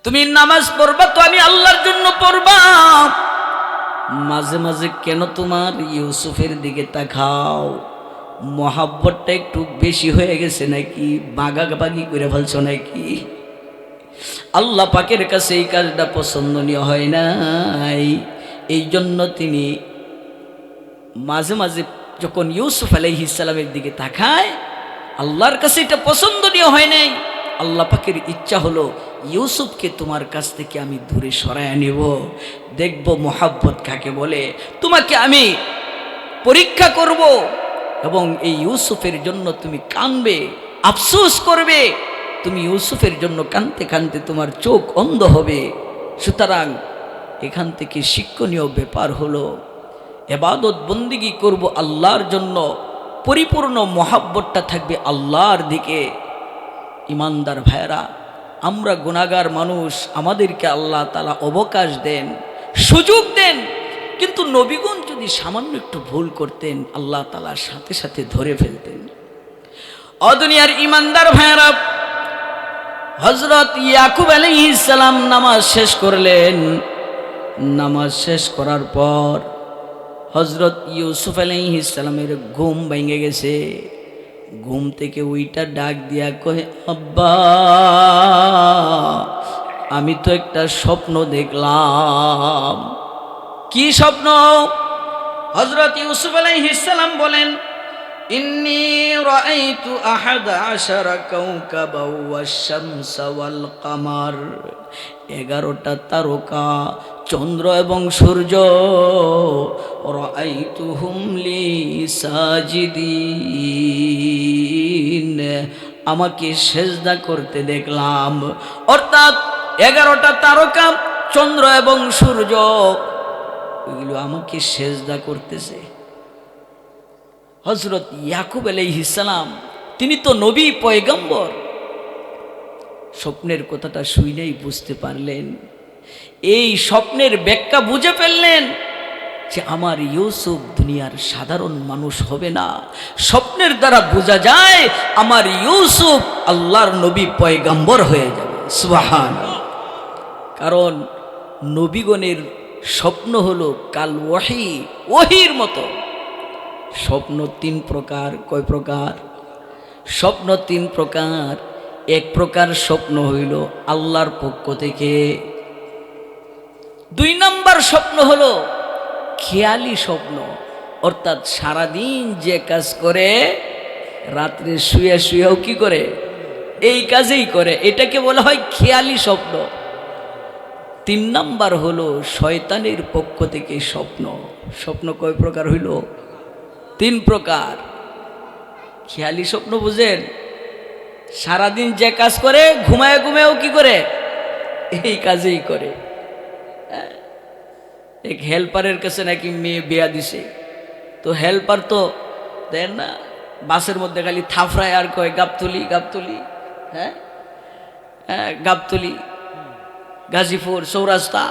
তুমি নামাজ পড়বা তো আমি আল্লাহর জন্য পড়বা। মাঝে মাঝে কেন তোমার ইউসুফের দিকে তাকাও? মহাব্বতটা একটু বেশি হয়ে গেছে নাকি? বাগাবাগি করে ফেলছো নাকি? আল্লাহ পাকের কাছে এই কাজটা পছন্দনীয় হয় নাই। এই জন্য তিনি মাঝে মাঝে যখন ইউসুফ আলাইহিস সালামের দিকে তাকায়, আল্লাহর কাছে এটা পছন্দনীয় হয় নাই। আল্লাহ পাকের ইচ্ছা হলো ইউসুফকে তোমার কাছ থেকে আমি দূরে সরায় নেব, দেখব মোহাব্বত কাকে বলে। তোমাকে আমি পরীক্ষা করব এবং এই ইউসুফের জন্য তুমি কাঁদবে, আফসোস করবে। তুমি ইউসুফের জন্য কাঁদতে কাঁদতে তোমার চোখ অন্ধ হবে। সুতরাং এখান থেকে শিক্ষণীয় ব্যাপার হলো ইবাদত বন্দিগি করব আল্লাহর জন্য, পরিপূর্ণ মোহাব্বতটা থাকবে আল্লাহর দিকে। ইমানদার ভাইরা, আমরা গুনাহগার মানুষ, আমাদেরকে আল্লাহ তাআলা অবকাশ দেন, সুযোগ দেন। কিন্তু নবীগণ যদি সামান্য একটু ভুল করতেন, আল্লাহ তাআলা সাথে সাথে ধরে ফেলতেন। দুনিয়ার ইমানদার ভাইরা, হযরত ইয়াকুব আলাইহিস সালাম নামাজ শেষ করলেন। নামাজ শেষ করার পর হযরত ইউসুফ আলাইহিস সালামের ঘুম ভেঙে গেছে। ঘুম থেকে ওইটা ডাক দিয়া কয়, আব্বা আমি তো একটা স্বপ্ন দেখলাম। কি স্বপ্ন? হযরত ইউসুফ আলাইহিস সালাম বলেন, ইন্নী রাআইতু আহাদা আশারা কাওকাবাও ওয়াশ-শামসা ওয়াল কামার। 11টা তারকা, চন্দ্র এবং সূর্য, রাআইতুহুম লি সাজিদিন, আমাকে সেজদা করতে দেখলাম। অর্থাৎ 11টা তারকা, চন্দ্র এবং সূর্য, এগুলো আমাকে সেজদা করতেছে। হযরত ইয়াকুব আলাইহিস সালাম, তিনি তো নবী পয়গম্বর, স্বপ্নের কথাটা শুনেই বুঝতে পারলেন, এই স্বপ্নের ব্যাখ্যা বুঝে ফেললেন যে আমার ইউসুফ দুনিয়ার সাধারণ মানুষ হবে না। স্বপ্নের দ্বারা বোঝা যায় আমার ইউসুফ আল্লাহর নবী পয়গম্বর হয়ে যাবে। সুবহানাল্লাহ। কারণ নবীগণের স্বপ্ন হলো কাল ওয়াহি, ওহির মতো। স্বপ্ন 3 প্রকার। কয় প্রকার? স্বপ্ন 3 প্রকার। এক প্রকার স্বপ্ন হইল আল্লাহর পক্ষ থেকে। 2 নম্বর স্বপ্ন হলো খেয়ালি স্বপ্ন, অর্থাৎ সারাদিন যে কাজ করে রাত্রে শুয়ে শুয়েও কি করে? এই কাজেই করে। এটাকে বলা হয় খেয়ালি স্বপ্ন। 3 নম্বর হলো শয়তানের পক্ষ থেকে স্বপ্ন। স্বপ্ন কয় প্রকার হইল? 3 প্রকার। খেয়ালি স্বপ্ন বুঝেন? সারাদিন যে কাজ করে ঘুমায় ঘুমায়ও কি করে? এই কাজেই করে। এক হেল্পারের কাছে নাকি মেয়ে বিয়া দিছে, তো হেল্পার তো দেন না, বাসের মধ্যে খালি থাফরায় আর কয় গাবতলি গাবতলি। হ্যাঁ হ্যাঁ, গাবতলি, গাজীপুর, চৌরাস্তা,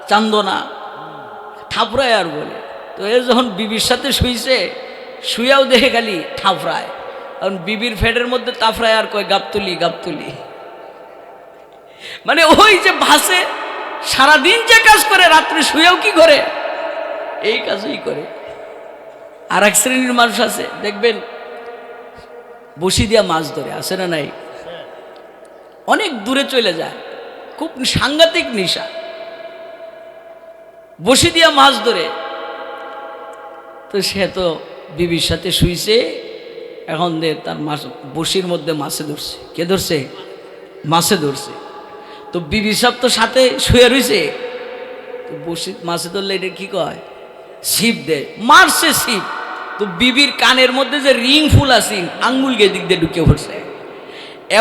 চান্দনা, থাফরায় আর বলে। তো এ যখন বিবির সাথে শুইছে, শুয়াও দেখে খালি থাফরায়। কারণ বিবির ফেডের মধ্যে তাফরায় আর কয় গাবতলি গাবতলি। মানে ওই যে বাসে সারাদিন যে কাজ করে রাত্রে শুয়েও কি করে? এই কাজই করে। আর এক শ্রেণীর মানুষ আছে দেখবেন, বসি দিয়া মাছ ধরে, আছে না নাই? অনেক দূরে চলে যায়, খুব সাংঘাতিক নেশা, বসি দিয়া মাছ ধরে। তো সে তো বিবির সাথে শুইছে, এখন তার মাছ বসির মধ্যে মাছে ধরছে। কে ধরছে? মাছে ধরছে। তো বিবি সব তো সাথে শুয়ে রয়েছে, তো বসি মাছে ধরলে এটা কি কয়? ছিপ দেয়, মারছে ছিপ। তো বিবির কানের মধ্যে যে রিং ফুল আছে, আঙ্গুল গে দিক দিয়ে ঢুকে পড়ছে।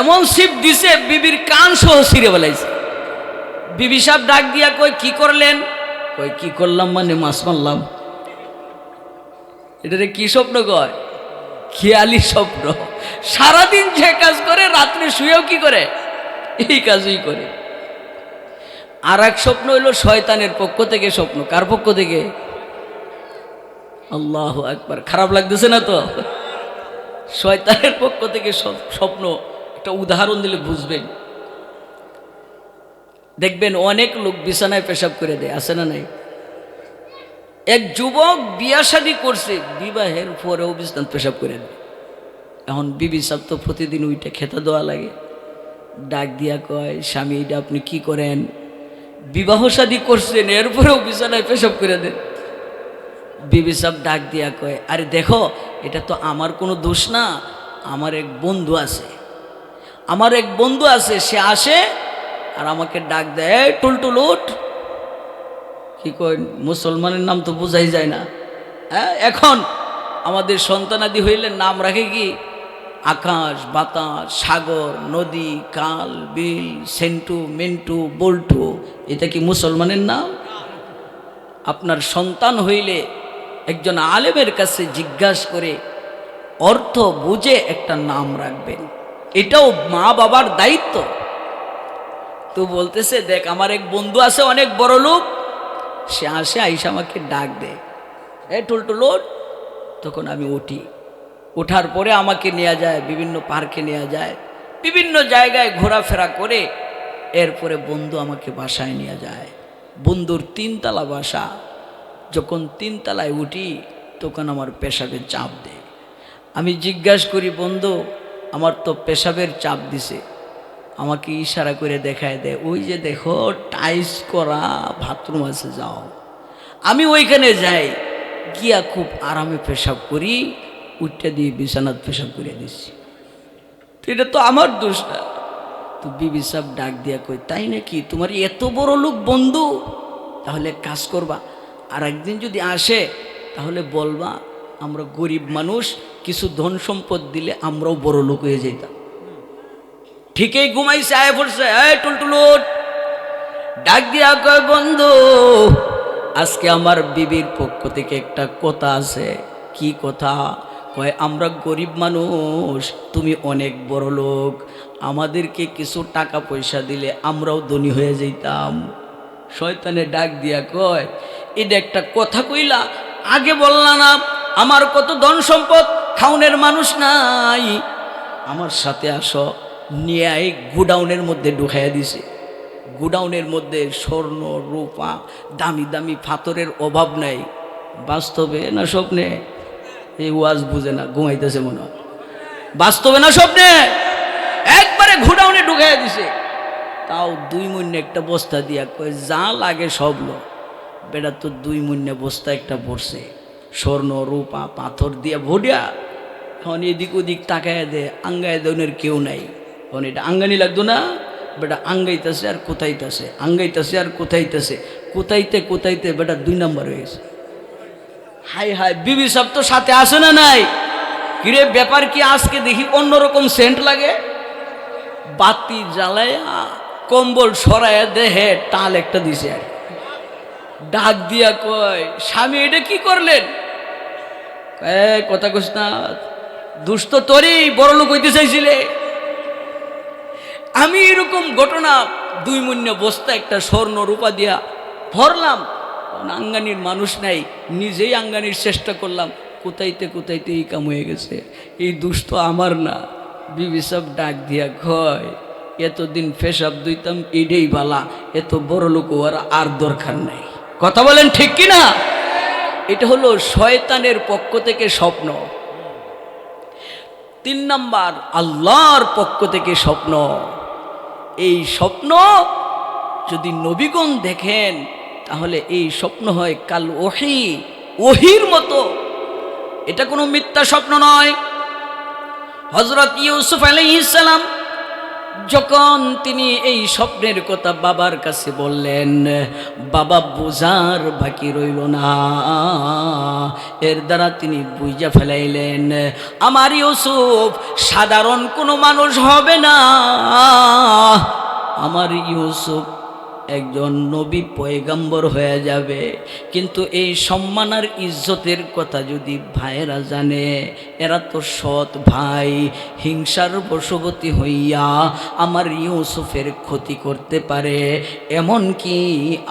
এমন ছিপ দিছে বিবির কান সহ ছিঁড়ে ফেলাইছে। বিবি সাহেব ডাক দিয়া কই, কি করলেন? কই কি করলাম মানে মাছ মারলাম। এটারে কি স্বপ্ন কয়? খেয়ালি স্বপ্ন। সারাদিন যে কাজ করে রাত্রে শুয়েও কি করে? এই কাজই করে। আর এক স্বপ্ন হইল শয়তানের পক্ষ থেকে স্বপ্ন। কার পক্ষ থেকে? আল্লাহু আকবার। খারাপ লাগতেছে না তো? শয়তানের পক্ষ থেকে স্বপ্ন। একটা উদাহরণ দিলে বুঝবেন। দেখবেন অনেক লোক বিছানায় পেশাব করে দেয়, আছে না নাই? এক যুবক বিয়া শাদী করছে, বিবাহের পরেও বিছানায় পেশাব করে দেয়। এখন বিবি সাহেব তো প্রতিদিন উইটা খেতে দেওয়া লাগে। ডাক দিয়া কয়, স্বামী এটা আপনি কি করেন? বিবাহ শাদী করছেন এরপরেও বিছানায় পেশাব করে দেন। বিবি সাহেব ডাক দিয়া কয়, আরে দেখো এটা তো আমার কোনো দোষ না, আমার এক বন্ধু আছে, সে আসে আর আমাকে ডাক দেয়, টুলটুল উঠ। কি কয়, মুসলমানের নাম তো বোঝাই যায় না। হ্যাঁ, এখন আমাদের সন্তানাদি হইলে নাম রাখে কি? আকাশ, বাতাস, সাগর, নদী, কাল, বিল, সেন্টু, মিন্টু, বল্টু। এটা কি মুসলমানের নাম? আপনার সন্তান হইলে একজন আলেমের কাছে জিজ্ঞাসা করে অর্থ বুঝে একটা নাম রাখবেন, এটাও মা বাবার দায়িত্ব। তো বলতেছে, দেখ আমার এক বন্ধু আছে অনেক বড় লোক, সে আসে আইসা আমাকে ডাক দেয়, এ টুলটুলোট। তখন আমি উঠি, ওঠার পরে আমাকে নেওয়া যায় বিভিন্ন পার্কে, নেওয়া যায় বিভিন্ন জায়গায় ঘোরাফেরা করে। এরপরে বন্ধু আমাকে বাসায় নিয়ে যায়। বন্ধুর 3 তলা বাসা। যখন 3 তলায় উঠি তখন আমার পেশাবের চাপ দেয়। আমি জিজ্ঞাসা করি, বন্ধু আমার তো পেশাবের চাপ দিছে। আমাকে ইশারা করে দেখায় দেয়, ওই যে দেখো টাইস করা বাথরুম আছে, যাও। আমি ওইখানে যাই, গিয়া খুব আরামে পেশাব করি, উঠতে দিয়ে বিছানাত পেশাব করে দিচ্ছি। তো এটা তো আমার দোষ না। তো বিবি সাহেব ডাক দিয়া কই, তাই নাকি? তোমার এত বড় লোক বন্ধু, তাহলে কাজ করবা, আর একদিন যদি আসে তাহলে বলবা আমরা গরিব মানুষ, কিছু ধন সম্পদ দিলে আমরাও বড় লোক হয়ে যেতাম। ঠিকই ঘুমাইছে, আয় পড়ছে, এই টুলটুলুট। ডাক দিয়া কয়, বন্ধু আজকে আমার বিবির পক্ষ থেকে একটা কথা আছে। কি কথা? কয়, আমরা গরিব মানুষ, তুমি অনেক বড় লোক, আমাদেরকে কিছু টাকা পয়সা দিলে আমরাও ধনী হয়ে যেতাম। শয়তানে ডাক দিয়া কয়, এটা একটা কথা কইলা, আগে বললা না আমার কত ধন সম্পদ, খাউনের মানুষ নাই, আমার সাথে আসো। নিয়ে গোডাউনের মধ্যে ঢুকাইয়া দিছে। গোডাউনের মধ্যে স্বর্ণ রূপা দামি দামি পাথরের অভাব নাই। বাস্তবে না স্বপ্নে? এই ওয়াজ বুঝে না, ঘুমাইতেছে মনে হয়। বাস্তবে না স্বপ্নে? একবারে গোডাউনে ঢুকাইয়া দিছে। তাও 2 মূন্যে একটা বস্তা দিয়া কয়, যা লাগে সব লো। বেটা তো 2 মূন্যে বস্তা একটা ভরছে, স্বর্ণ রূপা পাথর দিয়া ভরিয়া। এখন এদিক ওদিক তাকায় দে, আঙ্গায় দনের কেউ নাই। এখন এটা আঙ্গানি লাগতো না? বেটা আঙ্গাইতেছে আর কোথাইতেছে, আঙ্গাইতেছে আর কোথাইতেছে, কোথাইতে কোথাইতে বেটা 2 নম্বর হয়ে গেছে। হাই হাই, বিবি সব তো সাথে আসে না নাই? কিরে ব্যাপার কি? আজকে দেখি অন্যরকম সেন্ট লাগে। বাতি জ্বালায়া কম্বল সরাইয়া দেহে টাল একটা দিছে। আর ডাক দিয়া কয়, স্বামী এটা কি করলেন? কথা কস না, দুষ্ট তোরই, বড় লোক হইতে চাইছিলে। আমি এরকম ঘটনা 2 মূন্য বস্তা একটা স্বর্ণ রূপা দিয়া ভরলাম, আঙ্গানির মানুষ নাই, নিজেই আঙ্গানির চেষ্টা করলাম, কোথাইতে কোথাইতে এই কাম হয়ে গেছে। এই দুষ্ট আমার না। বিবি সাহেব ডাক দিয়া কয়, এতদিন পেশাব দুইতাম, এটাই বালা, এত বড় লোক ওর আর দরকার নাই। কথা বলেন ঠিক কিনা? এটা হলো শয়তানের পক্ষ থেকে স্বপ্ন। 3 নাম্বার, আল্লাহর পক্ষ থেকে স্বপ্ন। এই স্বপ্ন যদি নবীগণ দেখেন তাহলে এই স্বপ্ন হয় কাল ওহী, ওহীর মতো। এটা কোনো মিথ্যা স্বপ্ন নয়। হযরত ইউসুফ আলাইহিস সালাম যখন তিনি এই স্বপ্নের কথা বাবার কাছে বললেন, বাবা বোঝার বাকি রইল না, এর দ্বারা তিনি বুঝা ফেলাইলেন আমার ইউসুফ সাধারণ কোনো মানুষ হবে না, আমার ইউসুফ একজন নবী পয়গম্বর হয়ে যাবে। কিন্তু এই সম্মান আর ইজ্জতের কথা যদি ভাইয়েরা জানে, এরা তো সৎ ভাই, হিংসার বশবর্তী হইয়া আমার ইউসুফের ক্ষতি করতে পারে, এমনকি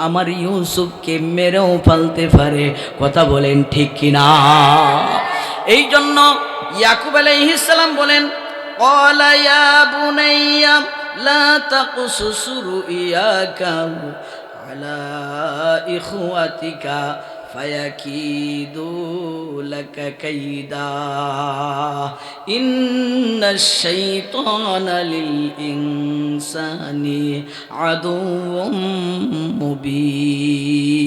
আমার ইউসুফকে মেরেও ফেলতে পারে। কথা বলেন ঠিক কিনা? এই জন্য ইয়াকুব আলাইহিস সালাম বলেন, ক্বালা ইয়া বুনাইয়া লা তাকসুস রুইয়াকা আলা ইখওয়াতিকা ফায়াকিদু লাকা কাইদা ইন্নাশ শাইতানা লিল ইনসানি আদুউম মুবিন।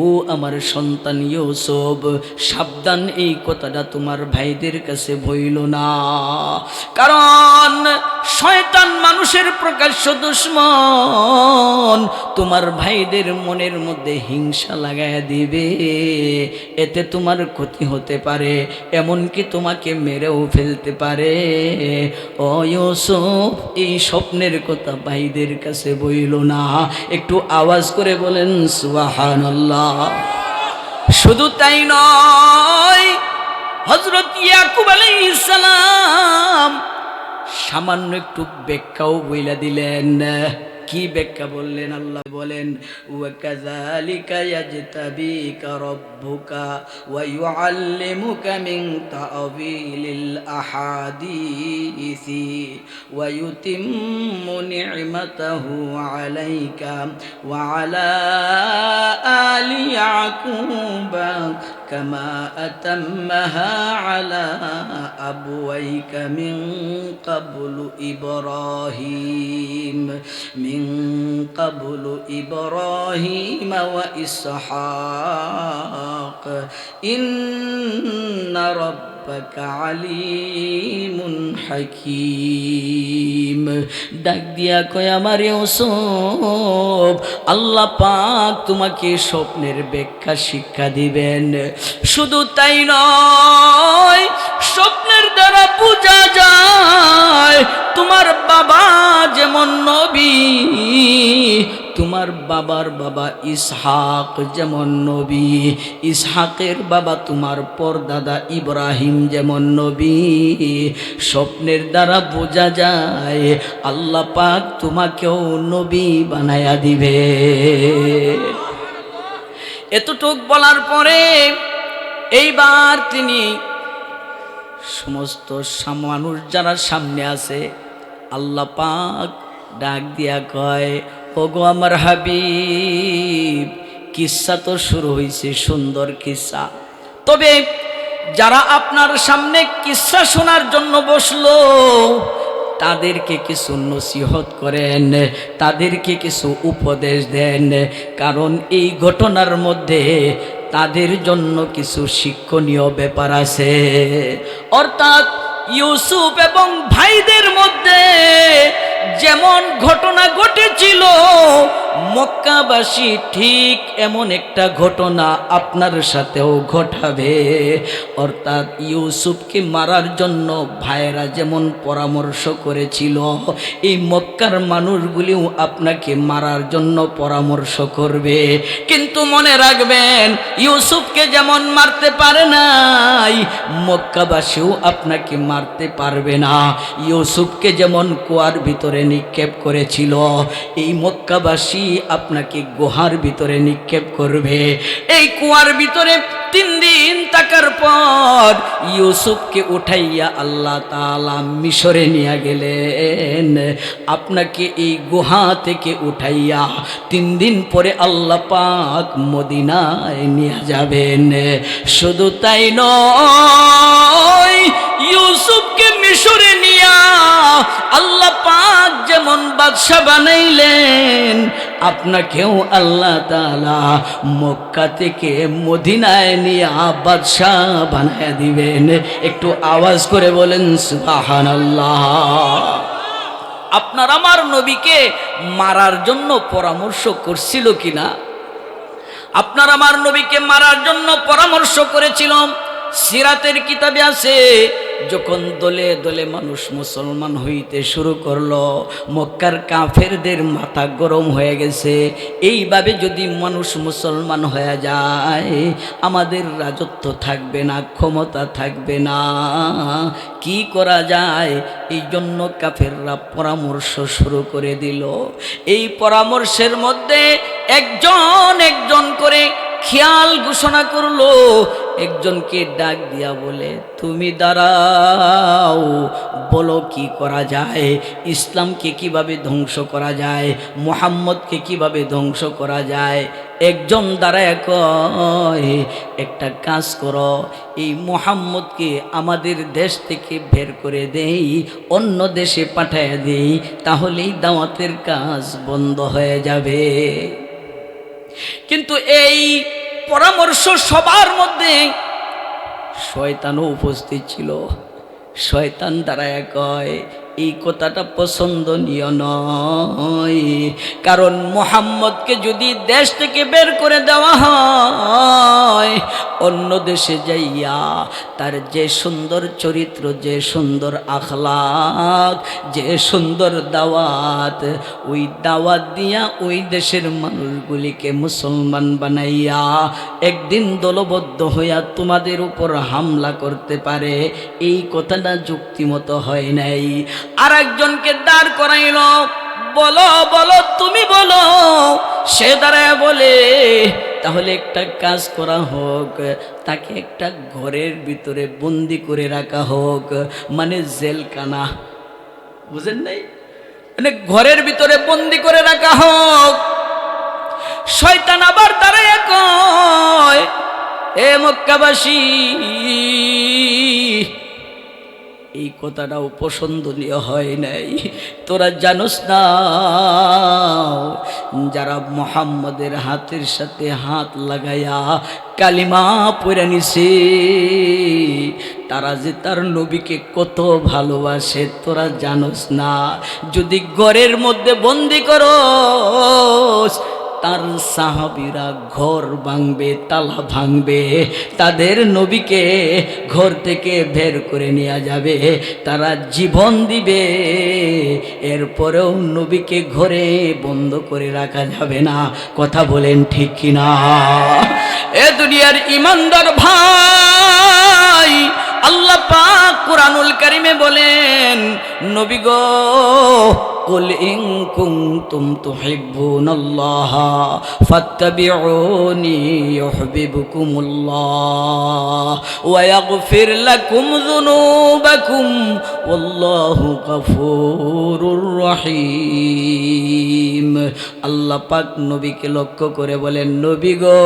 ও আমার সন্তান ইউসুফ, সাবধান, এই কথাটা তোমার ভাইদের কাছে বইল না, কারণ শয়তান মানুষের প্রকাশ্য দুশমন। তোমার ভাইদের মনের মধ্যে হিংসা লাগায় দিবে, এতে তোমার ক্ষতি হতে পারে, এমনকি তোমাকে মেরেও ফেলতে পারে। ও ইউসুফ, এই স্বপ্নের কথা ভাইদের কাছে বইল না। একটু আওয়াজ করে বলেন সুবহানাল্লাহ। শুধু তাই নয়, হযরত ইয়াকুব আলাইহিস সালাম সামান্য একটু ব্যাখ্যাও বইলা দিলেন। কি ব্যাখ্যা বললেন? আল্লাহ বলেন, ওয়া কাযালিকা ইয়াজতাবিকা রাব্বুকা ওয়া ইউআল্লিমুকা মিন তা'ওয়িলিল আহাদিসি ওয়া ইউতিম্মু নি'মাতাহু আলাইকা ওয়া আলা আলি ইয়াকুবা কামা আতাম্মাহা আলা আবওয়াইকা মিন ক্বাবলু ইব্রাহিম وإسحاق إن ربك عليم حكيم। ডাক দিয়া কয়, আমার ইউসুফ, আল্লাহ পাক তোমাকে স্বপ্নের ব্যাখ্যা শিক্ষা দিবেন। শুধু তাই নয়, স্বপ্নের দ্বারা বোঝা যায় তোমার বাবা যেমন নবী, তোমার বাবার বাবা ইসহাক যেমন নবী, ইসহাকের বাবা তোমার পরদাদা ইব্রাহিম যেমন নবী। স্বপ্নের দ্বারা বোঝা যায় আল্লাহ পাক তোমাকেও নবী বানায়া দিবে। এতটুক বলার পরে এইবার তিনি সমস্ত মানুষ যারা সামনে আছে, আল্লাহ পাক ডাক দিয়া কয়, ওগো আমার হাবিব, কিসসা তো শুরু হয়েছে, সুন্দর কিসসা, তবে যারা আপনার সামনে কিসসা শোনার জন্য বসলো তাদেরকে কিছু নসিহত করেন, তাদেরকে কিছু উপদেশ দেন, কারণ এই ঘটনার মধ্যে তাদের জন্য কিছু শিক্ষণীয় ব্যাপার আছে। অর্থাৎ ইউসুফ এবং ভাইদের মধ্যে যেমন ঘটনা ঘটেছিল, মক্কাবাসী ঠিক এমন একটা ঘটনা আপনার সাথেও ঘটাবে। অর্থাৎ ইউসুফকে মারার জন্য ভাইরা যেমন পরামর্শ করেছিল, এই মক্কার মানুষগুলিও আপনাকে মারার জন্য পরামর্শ করবে। কিন্তু মনে রাখবেন, ইউসুফকে যেমন মারতে পারে নাই, মক্কাবাসীও আপনাকে মারতে পারবে না। ইউসুফকে যেমন কুয়ার ভিতরে নিক্ষেপ করেছিল, এই মক্কাবাসী আপনাকে গুহার ভিতরে নিক্ষেপ করবে। এই কুয়ার ভিতরে 3 দিন থাকার পর ইউসুফকে উঠাইয়া আল্লাহ তাআলা মিশরে নিয়ে গেলেন। আপনাকে এই গুহা থেকে উঠাইয়া 3 দিন পরে আল্লাহ পাক মদিনায় নিয়ে যাবেন। শুধু তাই নয়, ইউসুফকে মিশরে নিয়া আল্লাহ পাক যেমন বাদশা বানাইলেন, আপনাকেও আল্লাহ তাআলা মক্কা থেকে মদিনায় নিয়া বাদশা বানায়া দিবেন। একটু আওয়াজ করে বলেন সুবহানাল্লাহ। আপনার আমার নবীকে মারার জন্য পরামর্শ করছিল কিনা? আপনার আমার নবীকে মারার জন্য পরামর্শ করেছিল। সিরাতের কিতাবে আছে, যখন দলে দলে মানুষ মুসলমান হইতে শুরু করলো, মক্কার কাফেরদের মাথা গরম হয়ে গেছে। এইভাবে যদি মানুষ মুসলমান হয়ে যায়, আমাদের রাজত্ব থাকবে না, ক্ষমতা থাকবে না, কি করা যায়? এই জন্য কাফেররা পরামর্শ শুরু করে দিল। এই পরামর্শের মধ্যে একজন একজন করে খেয়াল ঘোষণা করলো, একজনকে ডাক দিয়া বলে, তুমি দাঁড়াও, বলো কি করা যায়, ইসলামকে কিভাবে ধ্বংস করা যায়, মুহাম্মদকে কিভাবে ধ্বংস করা যায়। একজন দাঁড়ায় কয়, একটা কাজ করো, এই মুহাম্মদকে আমাদের দেশ থেকে বের করে দেই, অন্য দেশে পাঠায় দেই, তাহলেই দাওয়াতের কাজ বন্ধ হয়ে যাবে। কিন্তু এই পরামর্শ সবার মধ্যে শয়তানও উপস্থিত ছিল। শয়তান দাঁড়ায় কয়, এই কথাটা পছন্দনীয় নয়, কারণ মুহাম্মদকে যদি দেশ থেকে বের করে দেওয়া হয়, অন্য দেশে যাইয়া তার যে সুন্দর চরিত্র, যে সুন্দর আখলাক, যে সুন্দর দাওয়াত, ওই দাওয়াত দিয়া ওই দেশের মানুষগুলিকে মুসলমান বানাইয়া একদিন দলবদ্ধ হইয়া তোমাদের উপর হামলা করতে পারে। এই কথাটা যুক্তিমতো হয় নাই। আর একজনকে দাঁড় করাইল, বলো বলো তুমি বলো। সে দাঁড়ায় বলে, তাহলে একটা কাজ করা হোক, তাকে একটা ঘরের ভিতরে বন্দি করে রাখা হোক, মানে জেলখানা, বুঝেন নাই, মানে ঘরের ভিতরে বন্দি করে রাখা হোক। শয়তান আবার দাঁড়ায় কয়, এ মক্কাবাসী, এই কথাটাও পছন্দনীয় হয় নাই। তোরা জানোস না, যারা মুহাম্মদের হাতের সাথে হাত লাগাইয়া কালিমা পড়ে নিছে, তারা যে তার নবীকে কত ভালোবাসে তোরা জানোস না। যদি ঘরের মধ্যে বন্দি করস, তার সাহাবীরা ঘর ভাঙবে, তালা ভাঙবে, তাদের নবীকে ঘর থেকে বের করে নিয়ে যাবে, তারা জীবন দিবে, এরপরেও নবীকে ঘরে বন্ধ করে রাখা যাবে না। কথা বলেন ঠিক কিনা? এ দুনিয়ার ইমানদার ভাই, আল্লাহ পাক কুরআনুল কারীমে বলেন, নবী গো, কুল ইন কুনতুম তুহিব্বুনাল্লাহ ফাত্তাবিউনি ইউহিব্বুকুমুল্লাহ ওয়া ইয়াগফির লাকুম যুনুবাকুম ওয়াল্লাহু গফুরুর রহিম। আল্লাহ পাক নবীকে লক্ষ্য করে বলেন, নবী গো,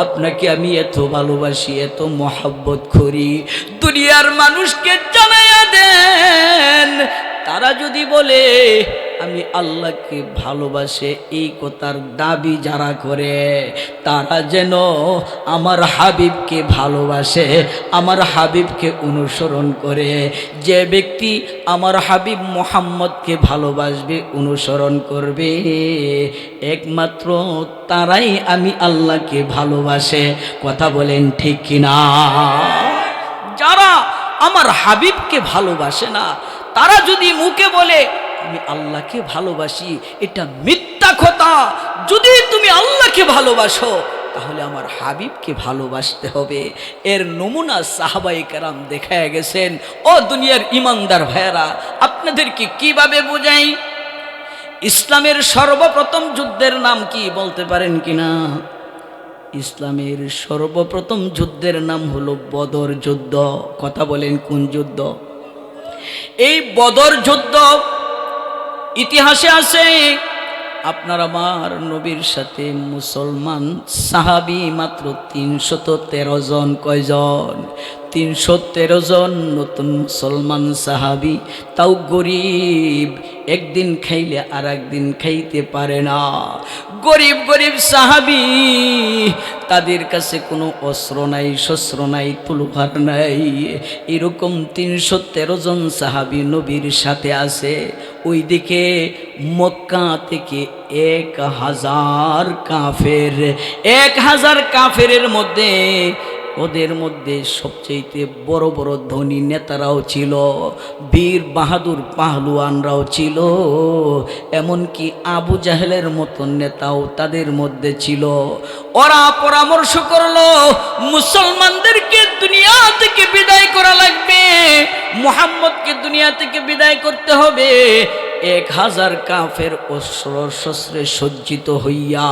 আপনাকে আমি এত ভালোবাসি, এত মহব্বত করি, দুনিয়ার মানুষকে জানাইয়া দেন, তারা যদি বলে আমি আল্লাহকে ভালোবাসে, এই কথার দাবি যারা করে, তারা যেন আমার হাবিবকে ভালোবাসে, আমার হাবিবকে অনুসরণ করে। যে ব্যক্তি আমার হাবিব মুহাম্মদকে ভালোবাসবে, অনুসরণ করবে, একমাত্র তারাই আমি আল্লাহকে ভালোবাসে। কথা বলেন ঠিক কিনা? যারা আমার হাবিবকে ভালোবাসে না, তারা যদি মুখে বলে আমি আল্লাহকে ভালোবাসি, এটা মিথ্যা কথা। যদি তুমি আল্লাহকে ভালোবাসো, তাহলে আমার হাবিবকে ভালোবাসতে হবে। এর নমুনা সাহাবায়ে কেরাম দেখায় গেছেন। ও দুনিয়ার ইমানদার ভাইয়েরা, আপনাদেরকে কিভাবে বোঝাই? ইসলামের সর্বপ্রথম যুদ্ধের নাম কি বলতে পারেন কিনা? ইসলামের সর্বপ্রথম যুদ্ধের নাম হলো বদর যুদ্ধ। কথা বলেন কোন যুদ্ধ? এই বদর যুদ্ধ ইতিহাসে আছে। আপনার আমার নবীর সাথে মুসলমান সাহাবী মাত্র 313 জন। কয়জন? 313 জন নতুন মুসলমান সাহাবী, তাও গরিব, একদিন খাইলে আর একদিন খাইতে পারে না। গরিব গরিব সাহাবী, তাদের কাছে কোনো অস্ত্র নাই, শস্ত্র নাই, তলোয়ার নাই। এরকম 313 জন সাহাবী নবীর সাথে আছে। ওইদিকে মক্কা থেকে 1000 কাফের, 1000 কাফেরের মধ্যে ওদের মধ্যে সবচেয়ে বড় বড় ধনী নেতারাও ছিল, বীর বাহাদুর পাহলুয়ানরাও ছিল, এমনকি আবু জাহেলের মতো নেতাও তাদের মধ্যে ছিল। ওরা পরামর্শ করলো মুসলমানদেরকে দুনিয়া থেকে বিদায় করা লাগবে, মুহাম্মদকে দুনিয়া থেকে বিদায় করতে হবে। 1000 কাফের অস্ত্র শস্ত্রে সজ্জিত হইয়া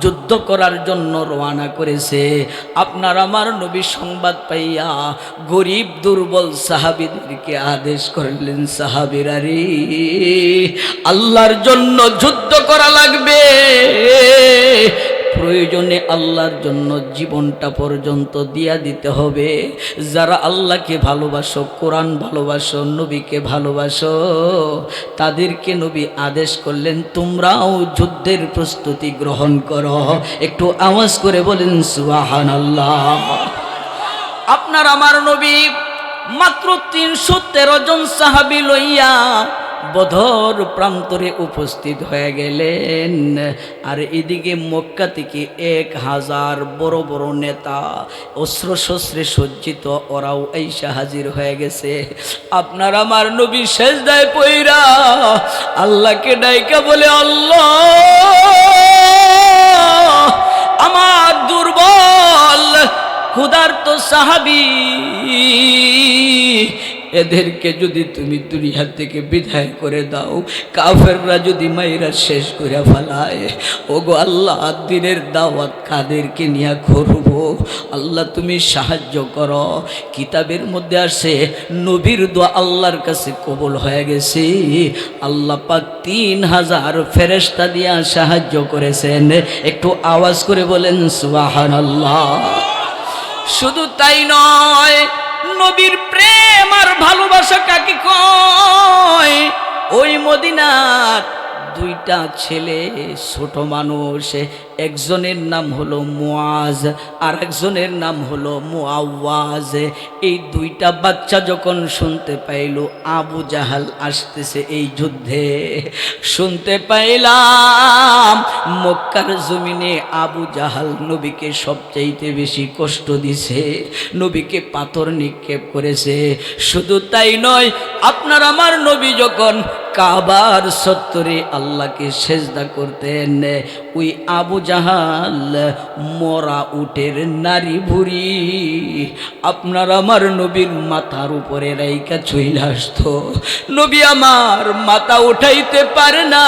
যুদ্ধ করার জন্য রওনা করেছে। আপনার আমার নবী সংবাদ পাইয়া গরিব দুর্বল সাহাবীদেরকে আদেশ করলেন, সাহাবীরা রে, আল্লাহর জন্য যুদ্ধ করা লাগবে, প্রয়োজনে আল্লাহর জন্য জীবনটা পর্যন্ত দিয়া দিতে হবে। যারা আল্লাহকে ভালোবাসো, কোরআন ভালোবাসো, নবীকে ভালোবাসো, তাদেরকে নবী আদেশ করলেন তোমরাও যুদ্ধের প্রস্তুতি গ্রহণ করো। একটু আওয়াজ করে বলেন সুবহানাল্লাহ। আপনার আমার নবী মাত্র 313 জন সাহাবী লইয়া বদর প্রান্তরে উপস্থিত হয়ে গেলেন। আর এদিকে মক্কা থেকে 1000 বড় বড় নেতা অস্ত্র শস্ত্রে সজ্জিত, ওরাও আইসা হাজির হয়ে গেছে। আপনার আমার নবী সেজদায় পইরা আল্লাহকে ডাইকা বলে, আল্লাহ, আমার দুর্বল ক্ষুধার্ত সাহাবী এদেরকে যদি তুমি দুনিয়া থেকে বিদায় করে দাও, কাফেররা যদি মাইরা শেষ করে ফেলায়, ওগো আল্লাহ, দিনের দাওয়াত কাদেরকে নিয়ে করব? আল্লাহ তুমি সাহায্য করো। কিতাবের মধ্যে আসে নবীর দোয়া আল্লাহর কাছে কবুল হয়ে গেছে। আল্লাহ পাক 3000 ফেরেশতা দিয়া সাহায্য করেছেন। একটু আওয়াজ করে বলেন সুবহানাল্লাহ। শুধু তাই নয়, নবীর প্রেম আর ভালোবাসা কাকে কয়? ওই মদিনার 2টা ছেলে, ছোট মানুষ, একজনের নাম হলো মুআজ আর একজনের নাম হলো মুআওয়াজ। এই 2টা বাচ্চা যখন শুনতে পাইল আবু জাহাল আসতেছে এই যুদ্ধে, শুনতে পাইলাম মক্কার জমিনে আবু জাহাল নবীকে সবচাইতে বেশি কষ্ট দিছে, নবীকে পাথর নিক্ষেপ করেছে। শুধু তাই নয়, আপনার আমার নবী যখন কাবার চত্বরে আল্লাহকে সেজদা করতেন, ওই আবু জাহাল মরা উটের নারী ভুরি আপনার আমার নবীর মাথার উপরে রাইকা চইলা আসতো। নবী আমার মাথা উঠাইতে পারে না,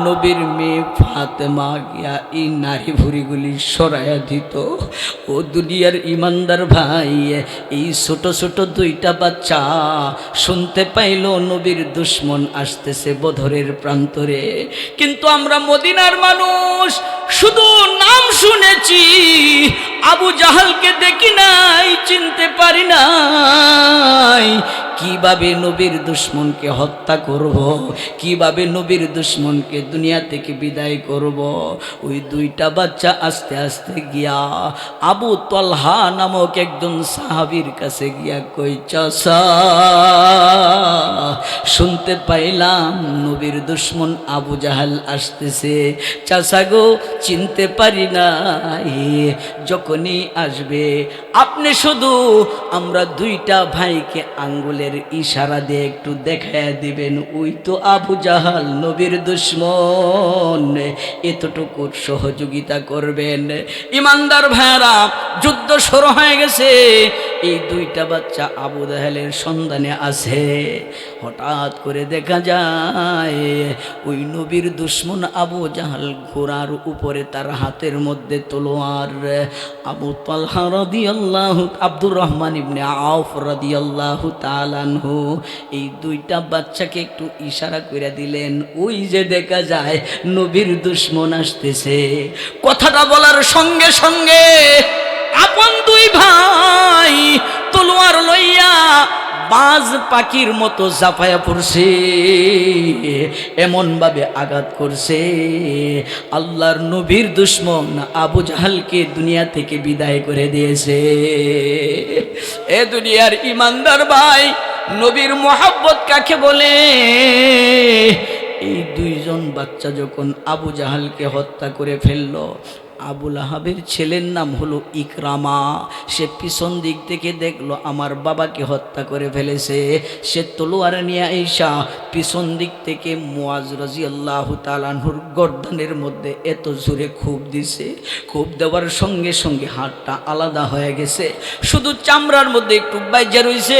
নবীর মেয়ে ফাতেমা গিয়া এই নারী ভুরিগুলি সরাইয়া দিত। ও দুনিয়ার ইমানদার ভাই, এই ছোট ছোট 2টা বাচ্চা শুনতে পাইল নবীর দুশ্মন আসতেছে বদরের প্রান্তরে, কিন্তু আমরা মদিনার মানুষ শুধু নাম শুনেছি, আবু জাহালকে দেখি নাই, চিনতে পারি নাই। কিভাবে নবীর দুশ্মনকে হত্যা করব, কিভাবে নবীর দুশ্মনকে দুনিয়া থেকে বিদায় করব? ওই 2টা বাচ্চা আস্তে আস্তে গিয়া আবু তলহা নামক একজন সাহাবীর কাছে গিয়া কই, চাচা, শুনতে পাইলাম নবীর দুশ্মন আবু জাহাল আসতেছে। চাচা গো, চিনতে পারি নাই, যখনই আসবে আপনি শুধু আমরা 2টা ভাইকে আঙ্গুলের ইশারা দিয়ে একটু দেখায় দিবেন, ওই তো আবু জাহাল নবীর দুশ্মন, এতটুকু সহযোগিতা করবেন। ইমানদার ভাইরা, যুদ্ধ শুরু হয়ে গেছে। এই 2টা বাচ্চা আবু জাহালের সন্ধানে আছে। হঠাৎ করে দেখা যায় ওই নবীর দুশ্মন আবু জাহাল ঘোড়ার উপরে, তার হাতের মধ্যে তলোয়ার। আবু তালহা রাদিয়াল্লাহু, আব্দুর রহমান ইবনে আউফ রাদিয়াল্লাহু তাআলা আনহু এই 2টা বাচ্চাকে একটু ইশারা করে দিলেন, ওই যে দেখা যায় নবীর দুশ্মন আসতেছে। কথাটা বলার সঙ্গে সঙ্গে আপন 2 ভাই তলোয়ার লইয়া বাজ পাখির মতো জাফায়া পড়ছে, এমন ভাবে আঘাত করছে, আল্লাহর নবীর দুশ্মন আবু জাহালকে দুনিয়া থেকে বিদায় করে দিয়েছে। এ দুনিয়ার ইমানদার ভাই, নবীর মোহাব্বত কাকে বলে? এই 2জন বাচ্চা যখন আবু জাহালকে হত্যা করে ফেলল, আবুল আহাবের ছেলের নাম হলো ইকরামা। সে পিছন দিক থেকে দেখলো আমার বাবাকে হত্যা করে ফেলেছে। সে তলোয়ার নিয়ে আইসা পিছন দিক থেকে মুয়াজ রাদিয়াল্লাহু তাআলা আনহুর গর্দানের মধ্যে এত জোরে খুব দিছে, খুব দেওয়ার সঙ্গে সঙ্গে হাতটা আলাদা হয়ে গেছে, শুধু চামড়ার মধ্যে একটু বাইজা রইছে।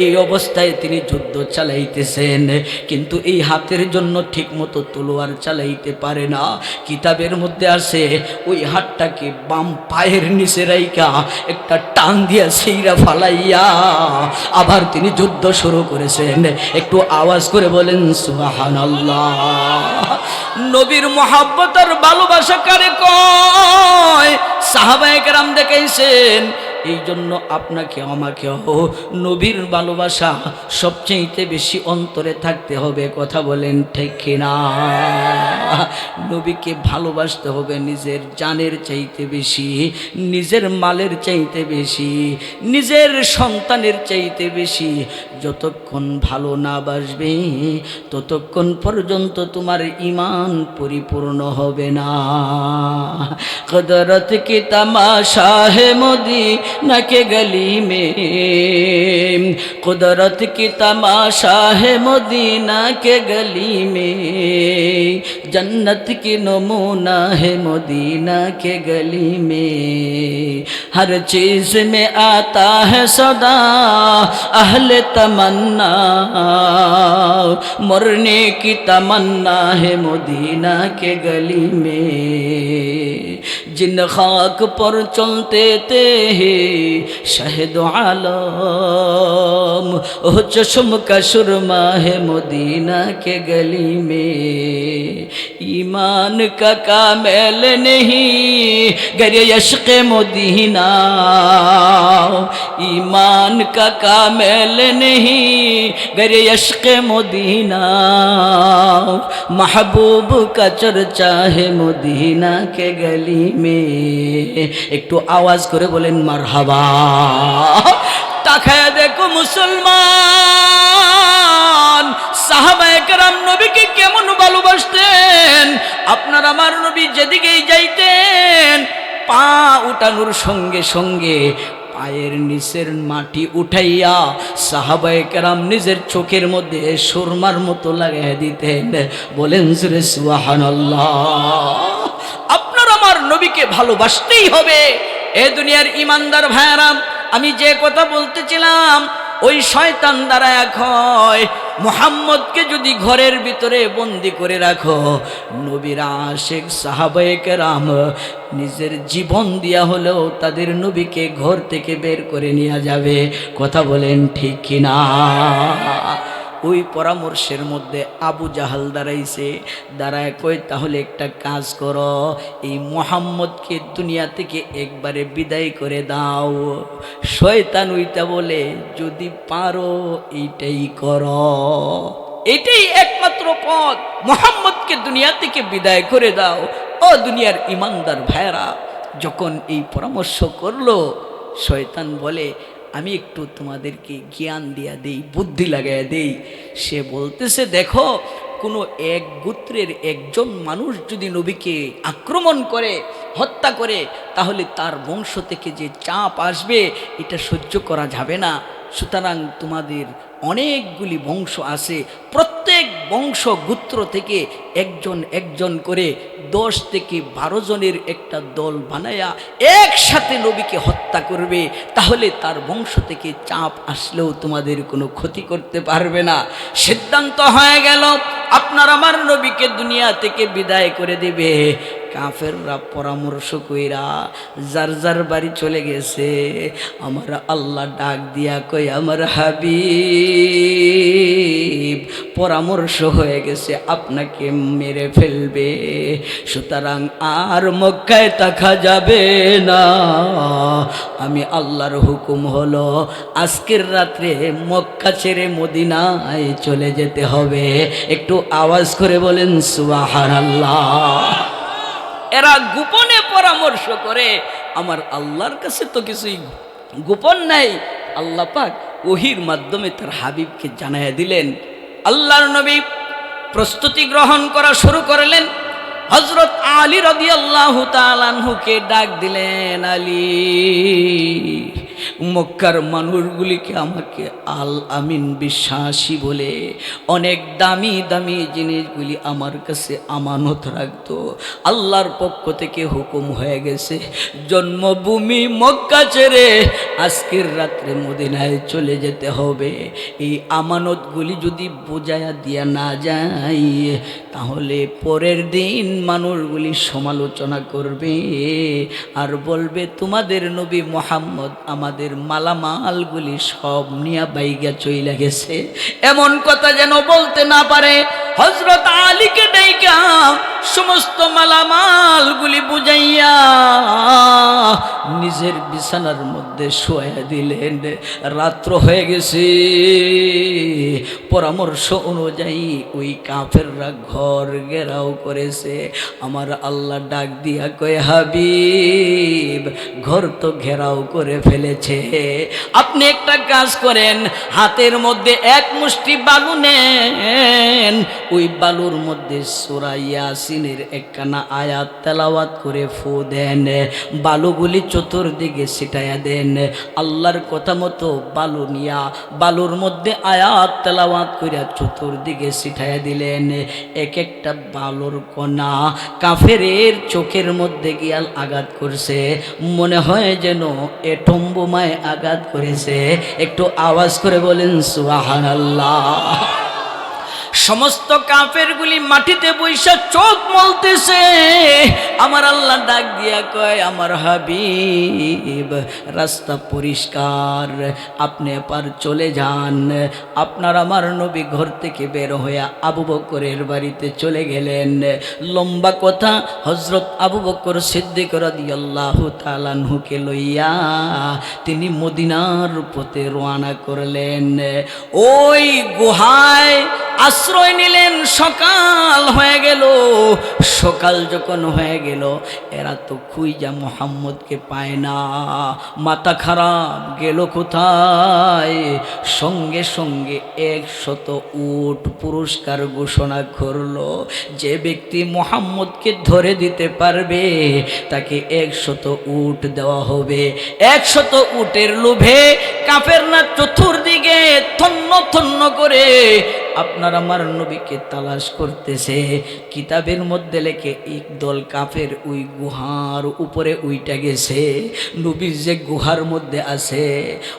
এই অবস্থায় তিনি যুদ্ধ চালাইতেছেন, কিন্তু এই হাতের জন্য ঠিক মতো তলোয়ার চালাইতে পারে না। কিতাবের মধ্যে আছে ওই হাতটাকে বাম পায়ের নিচে রাইখা একটা টান দিয়া সেইরা ফালাইয়া আবার তিনি যুদ্ধ শুরু করেছেন। একটু আওয়াজ করে বলেন সুবহানাল্লাহ। নবীর মহব্বত আর ভালোবাসা কারে কয়? সাহাবায়ে কেরাম দেখাইছেন। এই জন্য আপনাকে আমাকেও নবীর ভালোবাসা সবচেয়ে বেশি অন্তরে থাকতে হবে। কথা বলেন ঠিক কিনা? নবীকে ভালোবাসতে হবে নিজের জানের চাইতে বেশি, নিজের মালের চাইতে বেশি, নিজের সন্তানের চাইতে বেশি। যতক্ষণ ভালো না বাসবে ততক্ষণ পর্যন্ত তোমার ঈমান পরিপূর্ণ হবে না। কদরত কি তামাশা হে মদিনা के गली में, कुदरत की तमाशा है मदीना के गली में, जन्नत की नमूना है मदीना के गली में, हर चीज में आता है सदा अहले तमन्ना, मरने की तमन्ना है मदीना के गली में, जिन खाक पर चलते थे शहद आलम ओ चश्म का सुरमा है मदीना के गली में, ईमान का कामेल नहीं गरे यश्क मदीना, ईमान का कामेल नहीं गरे यश्क मदीना, महबूब का चर्चा है मदीना के गली में। একটু আওয়াজ করে বলেন মারহাবা। তাকায় দেখো মুসলমান, সাহাবায়ে কেরাম নবীকে কেমন ভালোবাসতেন। আপনার আমার নবী যেদিকেই যাইতেন পা উঠানোর সঙ্গে সঙ্গে পায়ের নিচের মাটি উঠাইয়া সাহাবায়ে কেরাম নিজের চোখের মধ্যে সুরমার মতো লাগাইয়া দিতেন। বলেন জোরে সুবহানাল্লাহ। আপনার আমার নবীকে ভালোবাসতেই হবে। এ দুনিয়ার ইমানদার ভাইরা, আমি যে কথা বলতেছিলাম, ওই শয়তান দ্বারা এক হয়। মুহাম্মদকে যদি ঘরের ভিতরে বন্দি করে রাখো, নবীর আশিক সাহাবায়ে কেরাম নিজের জীবন দিয়া হলেও তাদের নবীকে ঘর থেকে বের করে নিয়ে যাবে। কথা বলেন ঠিক কিনা? ওই পরামর্শের মধ্যে আবু জাহাল দাঁড়াইছে, দাঁড়ায় কই তাহলে একটা কাজ করো, এই মুহাম্মদকে দুনিয়া থেকে একবারে বিদায় করে দাও। শয়তান ওইটা বলে যদি পারো এইটাই করো, এটাই একমাত্র পথ, মুহাম্মদকে দুনিয়া থেকে বিদায় করে দাও। ও দুনিয়ার ইমানদার ভাইরা, যখন এই পরামর্শ করলো, শয়তান বলে আমি একটু তোমাদেরকে জ্ঞান দিয়া দেই, বুদ্ধি লাগাইয়া দেই। সে বলতেছে দেখো, কোনো এক গোত্রের একজন মানুষ যদি নবীকে আক্রমণ করে, হত্যা করে, তাহলে তার বংশ থেকে যে চাপ আসবে এটা সহ্য করা যাবে না। সুতরাং তোমাদের অনেকগুলি বংশ আছে, প্রত্যেক বংশ গোত্র থেকে একজন একজন করে 10 থেকে 12 জনের একটা দল বানায়া একসাথে নবীকে হত্যা করবে। তাহলে তার বংশ থেকে চাপ আসলেও তোমাদের কোনো ক্ষতি করতে পারবে না। সিদ্ধান্ত হয়ে গেল, আপনার আমার নবীকে দুনিয়া থেকে বিদায় করে দিবে। কাফেররা পরামর্শ কইরা যার যার বাড়ি চলে গেছে। আমার আল্লাহ ডাক দিয়া কই, আমার হাবিব পরামর্শ হয়ে গেছে আপনাকে মেরে ফেলবে, সুতরাং আর মক্কায় থাকা যাবে না। আমি আল্লাহর হুকুম হলো আজকের রাত্রে মক্কা ছেড়ে মদিনায় চলে যেতে হবে। একটু আওয়াজ করে বলেন সুবহানাল্লাহ। এরা গোপনে পরামর্শ করে, আমার আল্লাহর কাছে তো কিছুই গোপন নাই। আল্লাহ পাক ওহির মাধ্যমে তার হাবিবকে জানাইয়া দিলেন। আল্লাহর নবী প্রস্তুতি গ্রহণ করা শুরু করলেন। হযরত আলী রাদিয়াল্লাহু তাআলা আনহুকে ডাক দিলেন, আলী, মক্কার মানুষগুলিকে আমাকে আল আমিন বিশ্বাসী বলে অনেক দামি দামি জিনিসগুলি আমার কাছে আমানত রাখতো। আল্লাহর পক্ষ থেকে হুকুম হয়ে গেছে, জন্মভূমি মক্কা ছেড়ে আজকের রাত্রে মদিনায় চলে যেতে হবে। এই আমানতগুলি যদি বোঝায়া দিয়া না যায়, তাহলে পরের দিন মানুষগুলি সমালোচনা করবে আর বলবে তোমাদের নবী মুহাম্মদ আমাদের মালামালগুলি সব নিয়া বাইগা চইলা গেছে। এমন কথা যেন বলতে না পারে। হযরত আলীকে ডাইকা সমস্ত মালামালগুলি বুঝাইয়া নিজের বিছানার মধ্যে শোয়া দিলেন। রাত্র হয়ে গেছে। পরামর্শ অনুযায়ী ওই কাফেররা ঘর ঘেরাও করেছে। আমার আল্লাহ ডাক দিয়া কয়, হাবিব, ঘর তো ঘেরাও করে ফেলেছে, আপনি একটা কাজ করেন, হাতের মধ্যে এক মুষ্টি বালু নেন, ওই বালুর মধ্যে সূরা ইয়াসিনের একখানা আয়াত তেলাওয়াত করে ফু দেন, বালুগুলি চতুর্দিকে ছিটাইয়া দেন। আল্লাহর কথা মতো বালু নিয়া বালুর মধ্যে আয়াত তেলাওয়াত করে চতুর্দিকে ছিটাইয়া দিলেন। এক একটা বালুর কণা কাফেরের চোখের মধ্যে গিয়া আঘাত করছে, মনে হয় যেন এটম বোমায় আঘাত করেছে। একটু আওয়াজ করে বলেন সুবহানাল্লাহ। সমস্ত কাফেরগুলি মাটিতে বৈশা চোখ মলতেছে। আমার আল্লাহ ডাক দিয়া কয়, আমার হাবিব, রাস্তা পরিষ্কার, আপনি এপার চলে যান। আপনার আমার নবী ঘর থেকে বের হইয়া আবু বকরের বাড়িতে চলে গেলেন। লম্বা কথা, হযরত আবু বকর সিদ্দিক রাদিয়াল্লাহু তাআলা আনহুকে লইয়া তিনি মদিনার পথে রওনা করলেন। ওই গুহায় আশ্রয় নিলেন। সকাল হয়ে গেল। সকাল যখন হয়ে গেল, এরা তো খুঁজা মুহাম্মদকে পায় না, মাথা খারাপ, গেল কোথায়? সঙ্গে সঙ্গে 100 উট পুরস্কার ঘোষণা করলো। যে ব্যক্তি মুহাম্মদকে ধরে দিতে পারবে তাকে 100 উট দেওয়া হবে। 100 উটের লোভে কাফেররা চতুর্দিকে থন্ন থন্ন করে আপনার আমার নবীকে তালাশ করতেছে। কিতাবের মধ্যে লেখে একদল কাফের ওই গুহার উপরে উইটা গেছে। নবী যে গুহার মধ্যে আছে,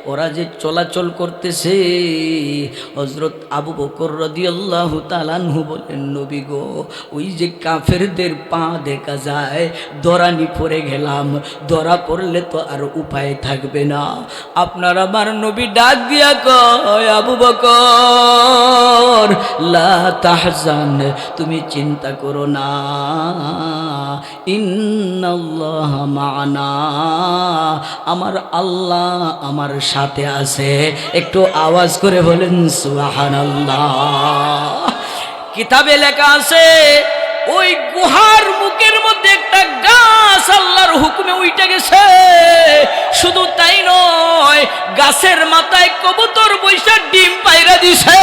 ওরা যে চলাচল করতেছে। হযরত আবু বকর রাদিয়াল্লাহু তাআলা আনহু বলেন, নবী গো, ওই যে কাফেরদের পা দেখা যায়, দরানি পড়ে গেলাম, ধরা পড়লে তো আর উপায় থাকবে না। আপনার আমার নবী ডাক দিয়া কয়, আবু বকর, লা তাহজান, তুমি চিন্তা করো না, ইন্নাল্লাহ মা'না, আমার আল্লাহ আমার সাথে আছে। একটু আওয়াজ করে বলেন সুবহানাল্লাহ। কিতাবে লেখা আছে, ওই গুহার মুখের মধ্যে একটা গাছ আল্লাহর হুকুমে উইঠে গেছে। শুধু তাই নয়, গাছের মাথায় কবুতর বৈশা ডিম পাইরা দিছে।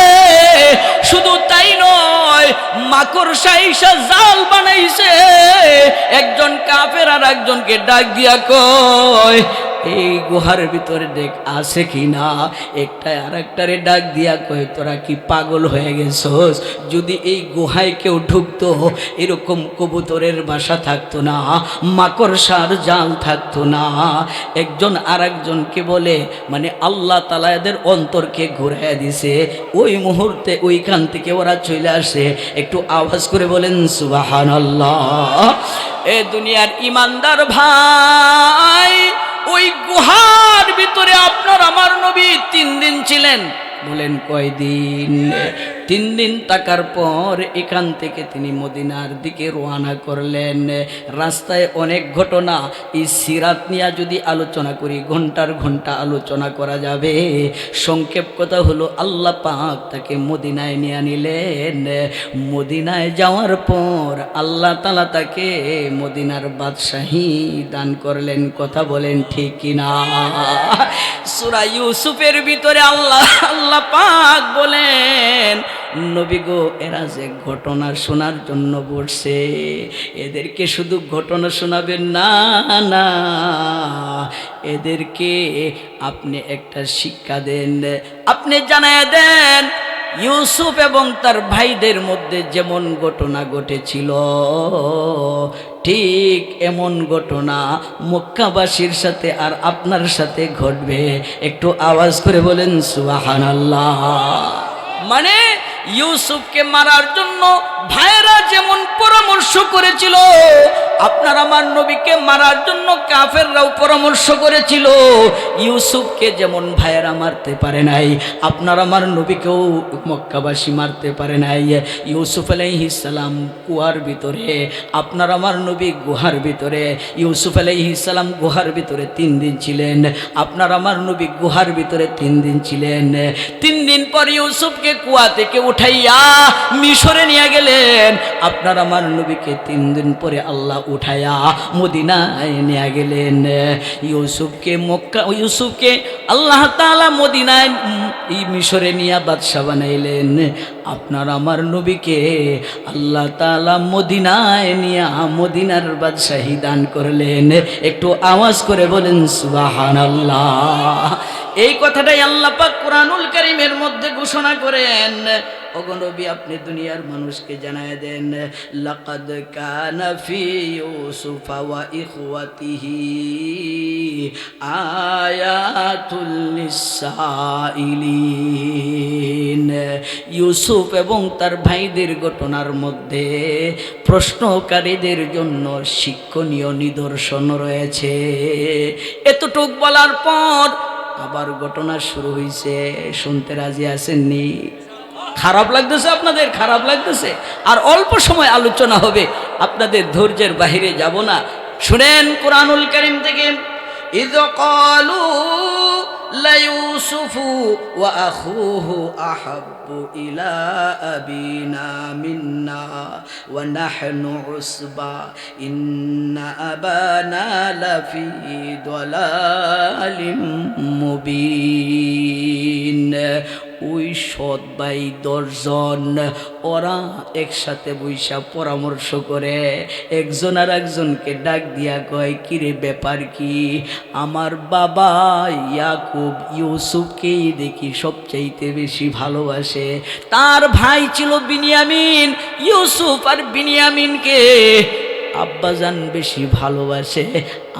শুধু তাই নয়, মাকড়সা এসে জাল বানাইছে। একজন কাফের আর একজনকে ডাক দিয়া কয়, এই গুহার ভিতরে দেখ আছে কিনা। একটা আর একটারে ডাক দিয়া কয়, তোরা কি পাগল হয়ে গেছস? যদি এই গুহায় কেউ ঢুকতো, এরকম কবুতরের বাসা থাকতো না, মাকড়সার জাল থাকতো না। একজন আর একজনকে বলে, মানে আল্লাহ তাআলা এদের অন্তরকে ঘুরাইয়া দিছে। ওই মুহূর্তে ওইখান থেকে ওরা চলে আসে। একটু আওয়াজ করে বলেন সুবহানাল্লাহ। এ দুনিয়ার ইমানদার ভাই, ওই গুহার ভিতরে আপনার আমার নবী 3 দিন ছিলেন। বলেন কয়দিন? 3 দিন থাকার পর এখান থেকে তিনি মদিনার দিকে রওনা করলেন। রাস্তায় অনেক ঘটনা, এই সিরাত নিয়ে যদি আলোচনা করি ঘন্টার ঘন্টা আলোচনা করা যাবে। সংক্ষেপ কথা হলো, আল্লাহ পাক তাকে মদিনায় নিয়ে নিলেন। মদিনায় যাওয়ার পর আল্লাহ তাআলা তাকে মদিনার বাদশাহী দান করলেন। কথা বলেন ঠিক কিনা? সূরা ইউসুফের ভিতরে আল্লাহ পাক বলেন, নবী গো, এরা যে ঘটনা শোনার জন্য বসছে, এদেরকে শুধু ঘটনা শোনাবেন না, না, এদেরকে আপনি একটা শিক্ষা দেন, আপনি জানায় দেন ইউসুফ এবং তার ভাইদের মধ্যে যেমন ঘটনা ঘটেছিল, ঠিক এমন ঘটনা মক্কাবাসীর সাথে আর আপনার সাথে ঘটবে। একটু আওয়াজ করে বলেন সুবহানাল্লাহ। মানে ইউসুফকে মারার জন্য ভাইরা যেমন পরামর্শ করেছিল, আপনার আমার নবীকে মারার জন্য কাফেররাও পরামর্শ করেছিল। ইউসুফকে যেমন ভাইয়েরা মারতে পারে নাই, আপনার আমার নবীকেও মক্কাবাসী মারতে পারে নাই। ইউসুফ আলাইহিস সালাম কুয়ার ভিতরে, আপনার আমার নবী গুহার ভিতরে। ইউসুফ আলাইহিস সালাম গুহার ভিতরে 3 দিন ছিলেন, আপনার আমার নবী গুহার ভিতরে 3 দিন ছিলেন। 3 দিন পর ইউসুফকে কুয়া থেকে উঠাইয়া মিশরে নিয়ে গেলেন, আপনার আমার নবীকে 3 দিন পরে আল্লাহ উঠাইয়া মদিনায় নিয়ে গেলেন। ইউসুফকে আল্লাহ তাআলা মদিনায় মিশরে নিয়ে বাদশা বানাইলেন, আপনার আমার নবীকে আল্লাহ তাআলা মদিনায় নিয়ে মদিনার বাদশাহী দান করলেন। একটু আওয়াজ করে বলেন সুবহানাল্লাহ। এই কথাটাই আল্লাহ পাক কুরআনুল কারীমের মধ্যে ঘোষণা করেন। ওগো নবী, আপনি দুনিয়ার মানুষকে জানায় দেন, লাকাদ কানা ফি ইউসুফ ওয়া ইখওয়াতিহি আয়াতুল লিসাইলিন। ইউসুফ এবং তার ভাইদের ঘটনার মধ্যে প্রশ্নকারীদের জন্য শিক্ষণীয় নিদর্শন রয়েছে। এতটুক বলার পর আবার ঘটনা শুরু হয়েছে। শুনতে রাজি আছেননি? খারাপ লাগতেছে আপনাদের? খারাপ লাগতেছে? আর অল্প সময় আলোচনা হবে, আপনাদের ধৈর্যের বাহিরে যাব না। শুনেন কুরআনুল কারীম থেকে, ইয ক্বালু লাইউসুফু ওয়া আখুহু আহাব্বু ইলা আবিনা মিন্না ওয়া নাহনু উসবা ইন্না আবানা লাফি দালালিম মুবিন। ওই সৎ ভাই 10 জন, ওরা একসাথে বৈশা পরামর্শ করে, একজন আর একজনকে ডাক দিয়া কয়, কিরে ব্যাপার কি? আমার বাবা ইয়াকুব ইউসুফকেই দেখি সবচাইতে বেশি ভালোবাসে। তার ভাই ছিল বিনিয়ামিন, ইউসুফ আর বিনিয়ামিনকে আব্বাজান বেশি ভালোবাসে,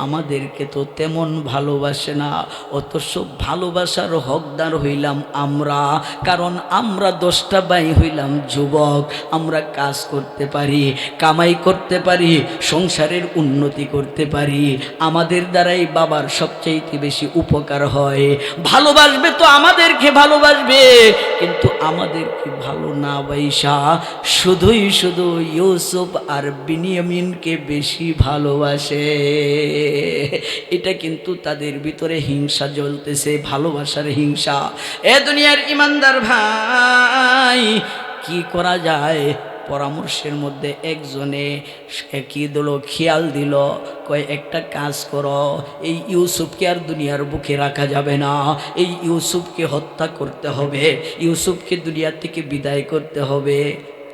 আমাদেরকে তো তেমন ভালোবাসে না। অথচ ভালোবাসার হকদার হইলাম আমরা, কারণ আমরা 10টা ভাই হইলাম যুবক, আমরা কাজ করতে পারি, কামাই করতে পারি, সংসারের উন্নতি করতে পারি, আমাদের দ্বারাই বাবার সবচাইতে বেশি উপকার হয়। ভালোবাসবে তো আমাদেরকে ভালোবাসবে, কিন্তু আমাদেরকে ভালো না বাইসা শুধুই শুধু ইউসুফ আর বিনিয়ামিনকে বেশি ভালোবাসে। এটা কিন্তু তাদের ভিতরে হিংসা জ্বলতেছে, ভালোবাসার হিংসা। এ দুনিয়ার ইমানদার ভাই, কি করা যায়? পরামর্শের মধ্যে একজনে কি দিল, খেয়াল দিল, কয় একটা কাজ করো, এই ইউসুফকে আর দুনিয়ার বুকে রাখা যাবে না, এই ইউসুফকে হত্যা করতে হবে, ইউসুফকে দুনিয়া থেকে বিদায় করতে হবে।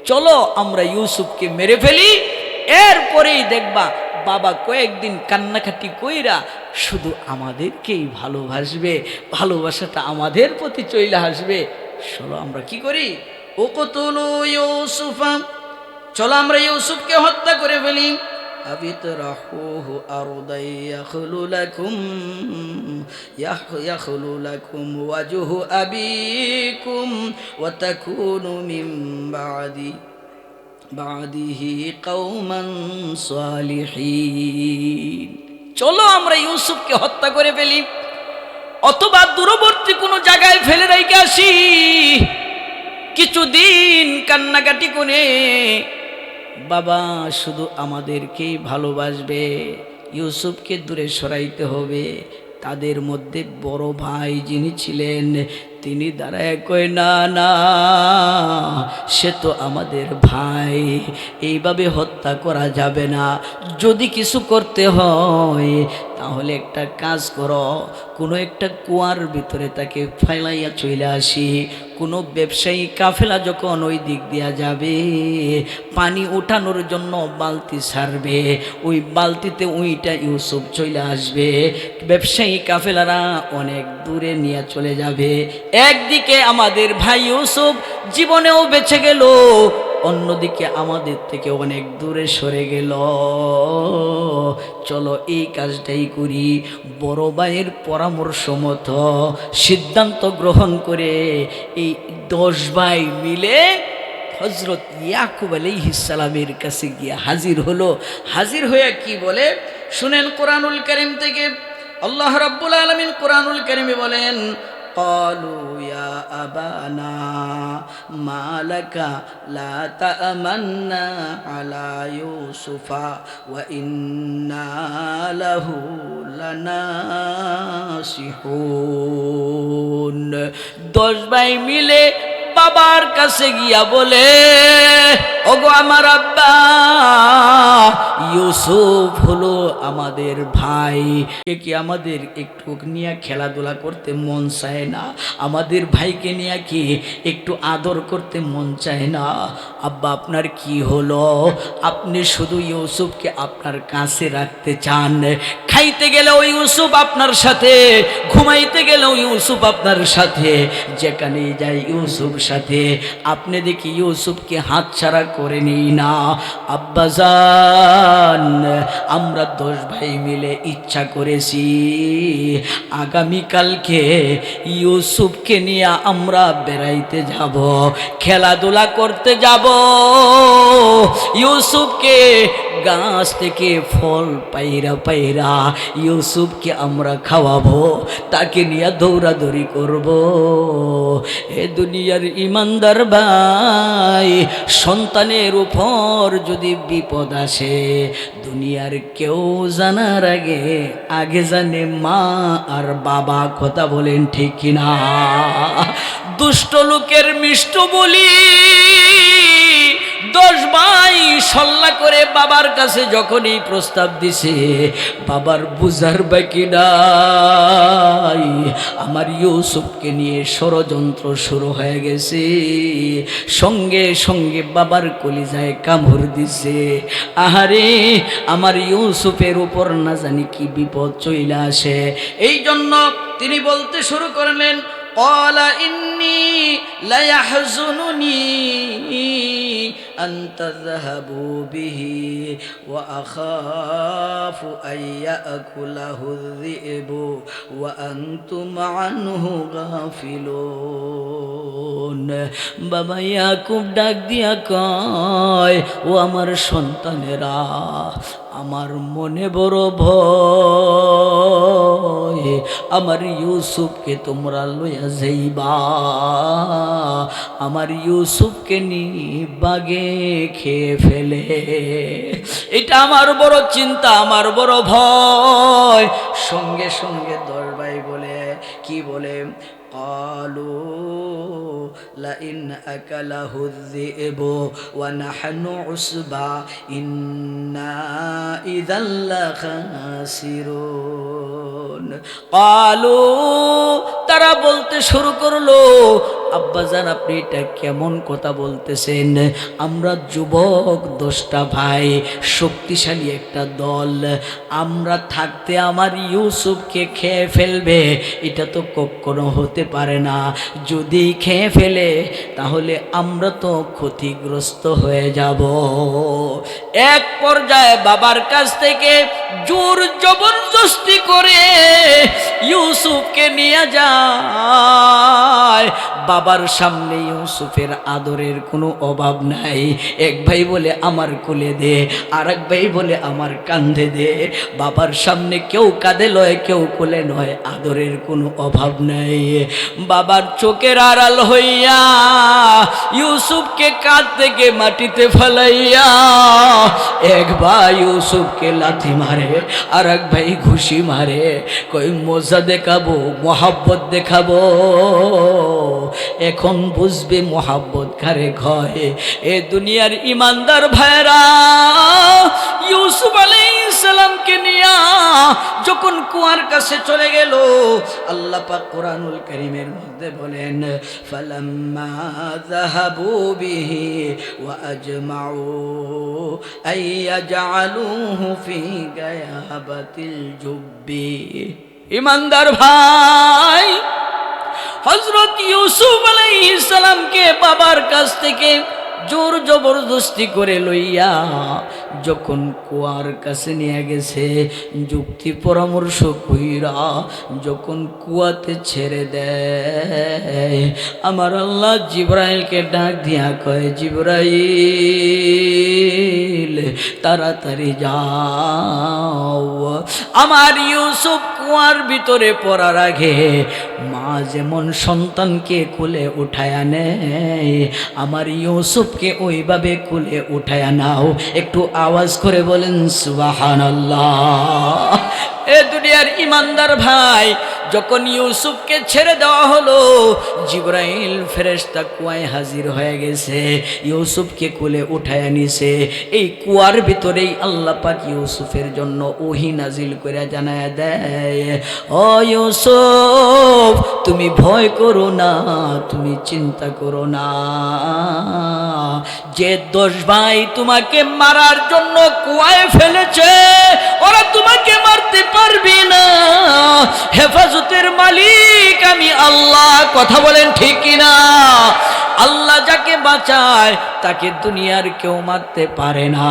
চলো আমরা ইউসুফকে মেরে ফেলি, এরপরেই দেখবা বাবা কয়েকদিন কান্নাকাটি কইরা শুধু আমাদেরকেই ভালোবাসবে, ভালোবাসাটা আমাদের প্রতি চলে আসবে। চলো আমরা কি করি, উকতুলু ইউসুফা, চলো আমরা ইউসুফকে হত্যা করে ফেলি। আবিতরাহুহু আরদাই ইয়াখলু লাকুম ওয়াজহু আবিকুম ওয়া তাকুনু মিন বাদিহি কওমান সালিহিন। চলো আমরা ইউসুফকে হত্যা করে ফেলি, অথবা দূরবর্তী কোনো জায়গায় ফেলে রেখে আসি, কিছুদিন কান্নাকাটি করে বাবা শুধু আমাদেরকেই ভালোবাসবে, ইউসুফকে দূরে সরাইতে হবে। তাদের মধ্যে বড় ভাই যিনি ছিলেন, তিনি দাঁড়ায় কয়, না না, সে তো আমাদের ভাই, এইভাবে হত্যা করা যাবে না। যদি কিছু করতে হয় তাহলে একটা কাজ করো, কোনো একটা কুয়ার ভিতরে তাকে ফেলাইয়া চলে আসি। কোনো ব্যবসায়ী কাফেলা যখন ওই দিক দিয়া যাবে, পানি ওঠানোর জন্য বালতি ছাড়বে, ওই বালতিতে ওইটা ইউসুফ চলে আসবে, ব্যবসায়ী কাফেলারা অনেক দূরে নিয়ে চলে যাবে। একদিকে আমাদের ভাই ইউসুফ জীবনেও বেঁচে গেল, অন্যদিকে আমাদের থেকে অনেক দূরে সরে গেল। চলো এই কাজটাই করি। বড় ভাইয়ের পরামর্শ মতো সিদ্ধান্ত গ্রহণ করে এই 10 ভাই মিলে হযরত ইয়াকুব আলাইহিস সালামের কাছে গিয়ে হাজির হলো। হাজির হয়ে কি বলে শুনেন কোরআনুল কারীম থেকে। আল্লাহ রাব্বুল আলামিন কোরআনুল কারীমে বলেন, قالوا يا أبانا ما لك لا تأمنا على يوسف وإنا له لناصحون। 10 ভাই মিলে বাবার কাছে গিয়া বলে, ওগো আমার আব্বা, ইউসুফ হলো আমাদের ভাই, কি আমাদের একটু নিয়ে খেলাধুলা করতে মন চায় না? আমাদের ভাইকে নিয়ে কি একটু আদর করতে মন চায় না? আব্বা আপনার কি হলো? আপনি শুধু ইউসুফকে আপনার কাছে রাখতে চান। খাইতে গেলেও ইউসুফ আপনার সাথে, ঘুমাইতে গেলেও ইউসুফ আপনার সাথে, যেখানেই যাই ইউসুফ সাথে। আপনি দেখি ইউসুফকে হাতছাড়া করে নিই না। আব্বাজান, আমরা 10 ভাই মিলে ইচ্ছা করেছি আগামীকালকে ইউসুফকে নিয়ে আমরা বেড়াইতে যাব, খেলাধুলা করতে যাব। ইউসুফকে গাছ থেকে ফল পাইরা পাইরা ইউসুফকে আমরা খাওয়াবো, তাকে নিয়ে দৌড়াদৌড়ি করব। এ দুনিয়ার ইমানদার ভাই, সন্তানের উপর যদি বিপদ আসে, দুনিয়ার কেউ জানার আগে আগে জানে মা আর বাবা। কথা বলেন ঠিক কিনা? দুষ্ট লোকের মিষ্ট বলি 10 ভাই সল্লা করে বাবার কাছে যখন এই প্রস্তাব দিছে, বাবার বুঝার বাকি নাই। আমার ইউসুফকে নিয়ে ষড়যন্ত্র শুরু হয়ে গেছে। সঙ্গে সঙ্গে বাবার কলিজায় কামড় দিছে। আহারে, আমার ইউসুফের উপর না জানি কি বিপদ চলে আসে। এই জন্য তিনি বলতে শুরু করলেন, قال إني ليحزنني أن تذهبوا به وأخاف أن يأكله الذئب وأنتم عنه غافلون। বাবা ইয়াকুব ডাক দিয়া কয়, ও আমার সন্তানেরা, আমার মনে বড় ভয়, আমার ইউসুফকে তোমরা লইয়া যাইবা, আমার ইউসুফকে নি বাগে খেয়ে ফেলে। এটা আমার বড় চিন্তা, আমার বড় ভয়। সঙ্গে সঙ্গে 10 ভাই বলে কি বলে, قالوا لئن أكله الذئب ونحن عصبة إنا إذا لخاسرون। قالوا, তারা বলতে শুরু করলো, আব্বাজান আপনি এটা কেমন কথা বলতেছেন? আমরা যুবক 10টা ভাই, শক্তিশালী একটা দল, আমরা থাকতে আমার ইউসুফকে খেয়ে ফেলবে, এটা তো কখনো হতে পারে না। যদি খেয়ে ফেলে তাহলে আমরা তো ক্ষতিগ্রস্ত হয়ে যাব। এক পর্যায়ে বাবার কাছ থেকে জোর জবরদস্তি করে ইউসুফকে নিয়ে যায়। বাবার সামনে ইউসুফের আদরের কোনো অভাব নাই। এক ভাই বলে আমার কোলে দে, আর এক ভাই বলে আমার কাঁধে দে। বাবার সামনে কেউ কাঁধে লয়, কেউ কোলে নয়, আদরের কোনো অভাব নাই। বাবার চোখের আড়াল হইয়া ইউসুফকে কাঁধ থেকে মাটিতে ফেলাইয়া এক ভাই ইউসুফকে লাথি মারে, আর এক ভাই ঘুষি মারে। কই মজা দেখাবো, মোহাব্বত দেখাবো। এখন বুঝবে মোহাব্বত কারে কয়। এ দুনিয়ার ইমানদার ভাইরা, ইউসুফ আলাইহিস সালামকে নিয়া যখন কুয়ার কাছে চলে গেল, আল্লাহ পাক কোরআনুল কারীমের মধ্যে বলেন ফালাম্মা যাহাবু বিহি ওয়া আজমাউ আইয়াজআলুহু ফি গায়াবাতিল জুব্বি। ইমানদার ভাই, হযরত ইউসুফ আলাইহিস সালামকে বাবার কাছ থেকে জোর জবরদস্তি করে লইয়া যখন কুয়ার কাছে নিয়ে গেছে, যুক্তি পরামর্শ কইরা যখন কুয়াতে ছেড়ে দেয়, আমার আল্লাহ জিবরাইলকে ডাক দিয়া কয়, জিবরাইল তাড়াতাড়ি যাও। আমার ইউসুফ কুয়ার ভিতরে পড়ার আগে মা যেমন সন্তানকে কোলে উঠায়া নেয়, আমার ইউসুফকে ওইভাবে কোলে উঠায়া নাও। একটু আওয়াজ করে বলেন সুবহানাল্লাহ। এ দুনিয়ার ইমানদার ভাই, যখন ইউসুফকে ছেড়ে দেওয়া হলো, জিবরাইল ফেরেশতা কুয়ায় হাজির হয়ে গেছে, ইউসুফকে কোলে উঠায়া নিছে। এই কুয়ার ভিতরেই আল্লাহ পাক ইউসুফের জন্য ওহী নাজিল করে জানায়া দেয়, ও ইউসুফ তুমি ভয় করো না, তুমি চিন্তা করো না, যে 10 ভাই তোমাকে মারার জন্য কুয়ায় ফেলেছে, ওরা তোমাকে মারতে পারবে না। হেফাজতের মালিক আমি আল্লাহ। কথা বলেন ঠিক কিনা? আল্লাহ যাকে বাঁচায় তাকে দুনিয়ার কেউ মারতে পারে না।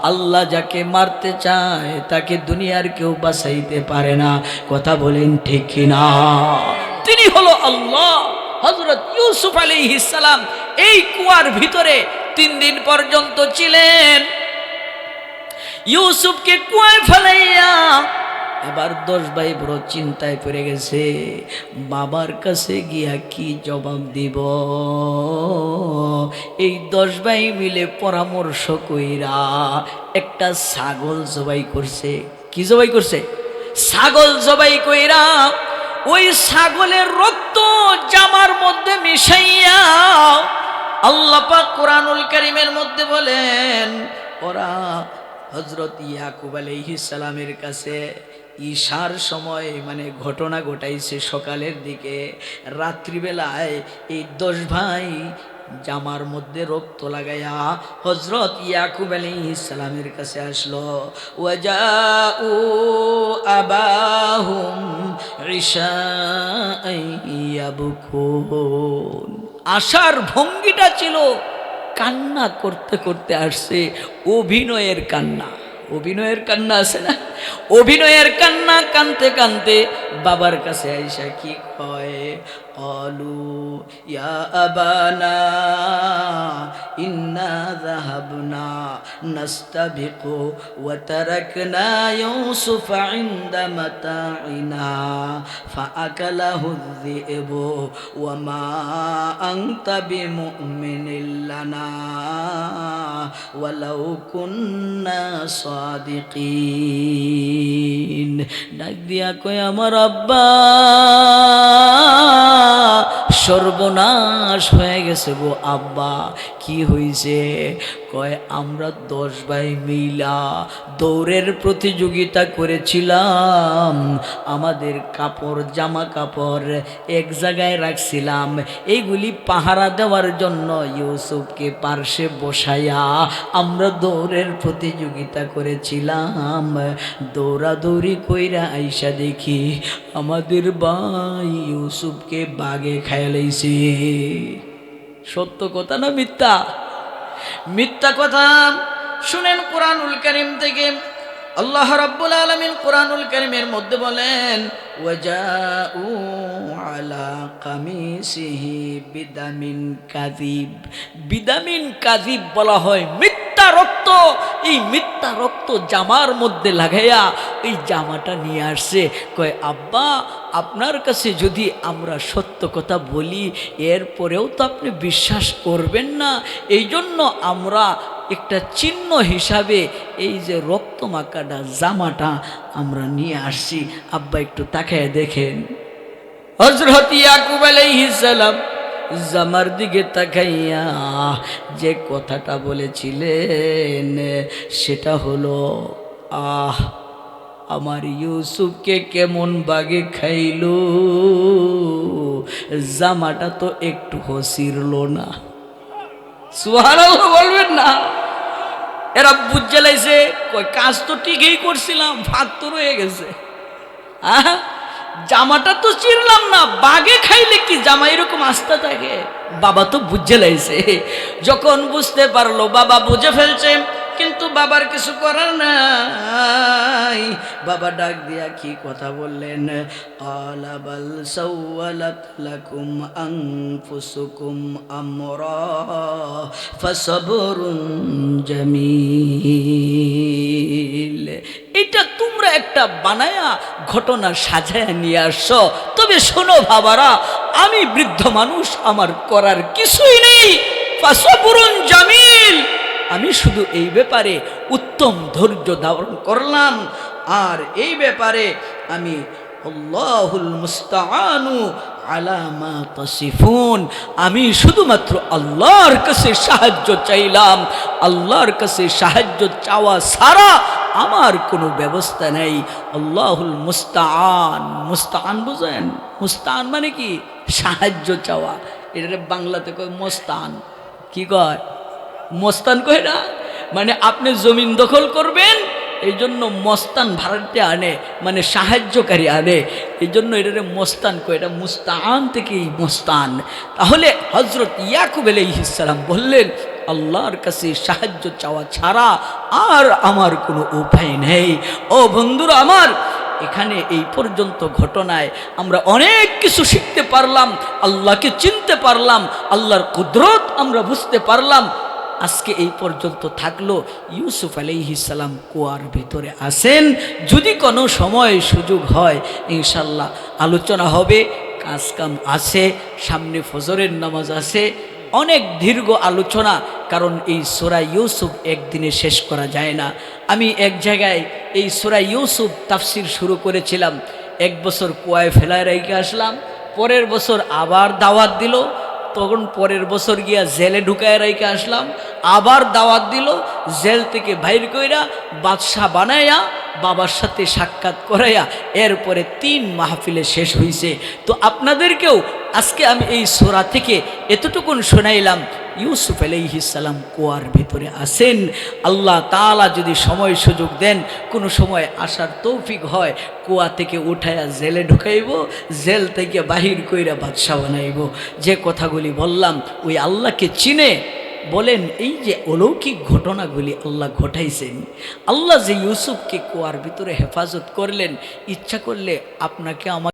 আল্লাহ যাকে মারতে চায় তাকে দুনিয়ার কেউ বাঁচাইতে পারে না। কথা বলেন ঠিক কিনা? তিনি হলো আল্লাহ। হযরত ইউসুফ আলাইহিস সালাম এই কুয়ার ভিতরে 3 দিন পর্যন্ত ছিলেন। ইউসুফকে কুয়ায় ফেলাইয়া এবার 10 ভাই বড় চিন্তায় পড়ে গেছে, বাবার কাছে গিয়া কি জবাব দিব। এই 10 ভাই মিলে পরামর্শ কইরা একটা ছাগল জবাই করছে। কি জবাই করছে? ছাগল জবাই কইরা ওই ছাগলের রক্ত জামার মধ্যে মিশাইয়া, আল্লাহ পাক কোরআনুল কারীমের মধ্যে বলেন, ওরা হযরত ইয়াকুব আলাইহিস সালামের কাছে ঈশার সময় মানে ঘটনা ঘটাইছে সকালের দিকে। রাত্রিবেলায় এই 10 ভাই জামার মধ্যে রক্ত লাগাইয়া হযরত ইয়াকুব আলাইহিস সালামের কাছে আসলো। ওয়াজাউ আবাহুম ইশাআন ইয়াবকুন। আসার ভঙ্গিটা ছিল কান্না করতে করতে আসছে, অভিনয়ের কান্না। অভিনয়ের কান্না আছে না? অভিনয়ের কান্না। কানতে কানতে বাবার কাছে আইসা কি কয়, ক্বালু ইয়া আবানা ইন্না যাহাবনা নাস্তাবিকু ওয়া তারাকনা ইউসুফা ইনদা মাতাইনা ফাআকালাহু যিবু ওয়া মা আনতা বিমুমিনিন লানা ওয়ালাউ কুন্না সাদিকিন। ডাক দিয়া কয়, আমার আব্বা সর্বনাশ হয়ে গেছে গো আব্বা। কি হইছে? কয়, আমরা 10 ভাই মিলা দৌড়ের প্রতিযোগিতা করেছিলাম, আমাদের কাপড় জামা কাপড় এক জায়গায় রাখছিলাম, এইগুলি পাহারা দেওয়ার জন্য ইউসুফকে পার্শ্বে বসাইয়া আমরা দৌড়ের প্রতিযোগিতা করেছিলাম। দৌড়াদৌড়ি কইরা আইসা দেখি আমাদের ভাই ইউসুফকে বাঘে খাইয়া লাইছে। সত্য কথা না মিথ্যা? মিথ্যা কথা। শুনেন কোরআনুল কারীম থেকে আল্লাহ রাব্বুল আলামিন কোরআনুল কারীমের মধ্যে বলেন, ওয়াজাউ আলা কামিসিহি বিদামিন কাযিব। বিদামিন কাযিব বলা হয় মিথ্যা রক্ত। এই মিথ্যা রক্ত জামার মধ্যে লাগাইয়া এই জামাটা নিয়ে আসছে। কয়, আব্বা আপনার কাছে যদি আমরা সত্য কথা বলি এরপরেও তো আপনি বিশ্বাস করবেন না, এই জন্য আমরা একটা চিহ্ন হিসাবে এই যে রক্ত মাখাটা জামাটা আমরা নিয়ে আসছি। আব্বা একটু তাকায় দেখেন, হযরত ইয়াকুব আলাইহিস সালাম জামার দিকে তাকাইয়া যে কথাটা বলেছিলেন সেটা হলো, আহ আমার ইউসুফকে কেমন বাগে খাইলো, জামাটা তো একটু হসিরল না। সুবহানাল্লাহ বলবেন না? এরা বুঝে লাইছে কই কাজ তো ঠিকই করছিলাম, ভাগ তো রয়ে গেছে। জামাটা তো চিরলাম না, বাগে খাইলে কি জামা এরকম আস্থা থাকে? বাবা তো বুঝে লাইছে। যখন বুঝতে পারলো, বাবা বুঝে ফেলছে, কিন্তু বাবার কিছু করার নাই। বাবা ডাক দিয়া কি কথা বললেন, আলা বাল সাওয়ালাত লাকুম আনফুসুকুম আমরা ফাসাবরুন জামিল। এটা তোমরা একটা বানায়া ঘটনা সাজায়া নিয়ে আসছো। তবে শোনো বাবারা, আমি বৃদ্ধ মানুষ, আমার করার কিছুই নেই। ফাসাবরুন জামিল, আমি শুধু এই ব্যাপারে উত্তম ধৈর্য ধারণ করলাম, আর এই ব্যাপারে আমি আল্লাহুল মুস্তাআনু আলা মা তাসিফুন, আমি শুধুমাত্র আল্লাহর কাছে সাহায্য চাইলাম। আল্লাহর কাছে সাহায্য চাওয়া ছাড়া আমার কোনো ব্যবস্থা নেই। আল্লাহুল মুস্তাআন, মুস্তাআন বুঝেন? মুস্তাআন মানে কি? সাহায্য চাওয়া। এটা বাংলাতে কয় মস্তান। কি কয়? মস্তান কয় না? মানে আপনি জমিন দখল করবেন, এই জন্য মস্তান ভাড়াতে আনে, মানে সাহায্যকারী আনে, এই জন্য এটারে মস্তান কয়। এটা মুস্তাআন থেকেই মস্তান। তাহলে হযরত ইয়াকুব আলাইহিস সালাম বললেন, আল্লাহর কাছে সাহায্য চাওয়া ছাড়া আর আমার কোনো উপায় নেই। ও বন্ধুরা আমার, এখানে এই পর্যন্ত ঘটনায় আমরা অনেক কিছু শিখতে পারলাম, আল্লাহকে চিনতে পারলাম, আল্লাহর কুদরত আমরা বুঝতে পারলাম। আজকে এই পর্যন্ত থাকলো। ইউসুফ আলাইহিস সালাম কুয়ার ভিতরে আছেন। যদি কোনো সময় সুযোগ হয় ইনশাল্লাহ আলোচনা হবে। কাজ কাম আছে, সামনে ফজরের নামাজ আছে, অনেক দীর্ঘ আলোচনা, কারণ এই সূরা ইউসুফ একদিনে শেষ করা যায় না। আমি এক জায়গায় এই সূরা ইউসুফ তাফসির শুরু করেছিলাম, এক বছর কুয়ায় ফেলায় রেখে আসলাম, পরের বছর আবার দাওয়াত দিল, তখন পরের বছর গিয়া জেলে ঢুকায় রেখে আসলাম, আবার দাওয়াত দিল, জেল থেকে বাইর কইরা বাদশাহ বানাইয়া বাবার সাথে সাক্ষাৎ করাইয়া এরপরে 3 মাহফিলে শেষ হইছে। তো আপনাদেরকেও আজকে আমি এই সূরা থেকে এতটুকুন শোনাইলাম। ইউসুফ আলাইহিস সালাম কুয়ার ভিতরে আছেন। আল্লাহ তাআলা যদি সময় সুযোগ দেন, কোনো সময় আসার তৌফিক হয়, কুয়া থেকে উঠাইয়া জেলে ঢুকাইব, জেল থেকে বাহির কইরা বাদশাহ বানাইব। যে কথাগুলি বললাম, ওই আল্লাহকে চিনে বলেন, এই যে অলৌকিক ঘটনাগুলি আল্লাহ ঘটাইছেন, আল্লাহ যে ইউসুফকে কুয়ার ভিতরে হেফাজত করলেন, ইচ্ছা করলে আপনাকে আমাকে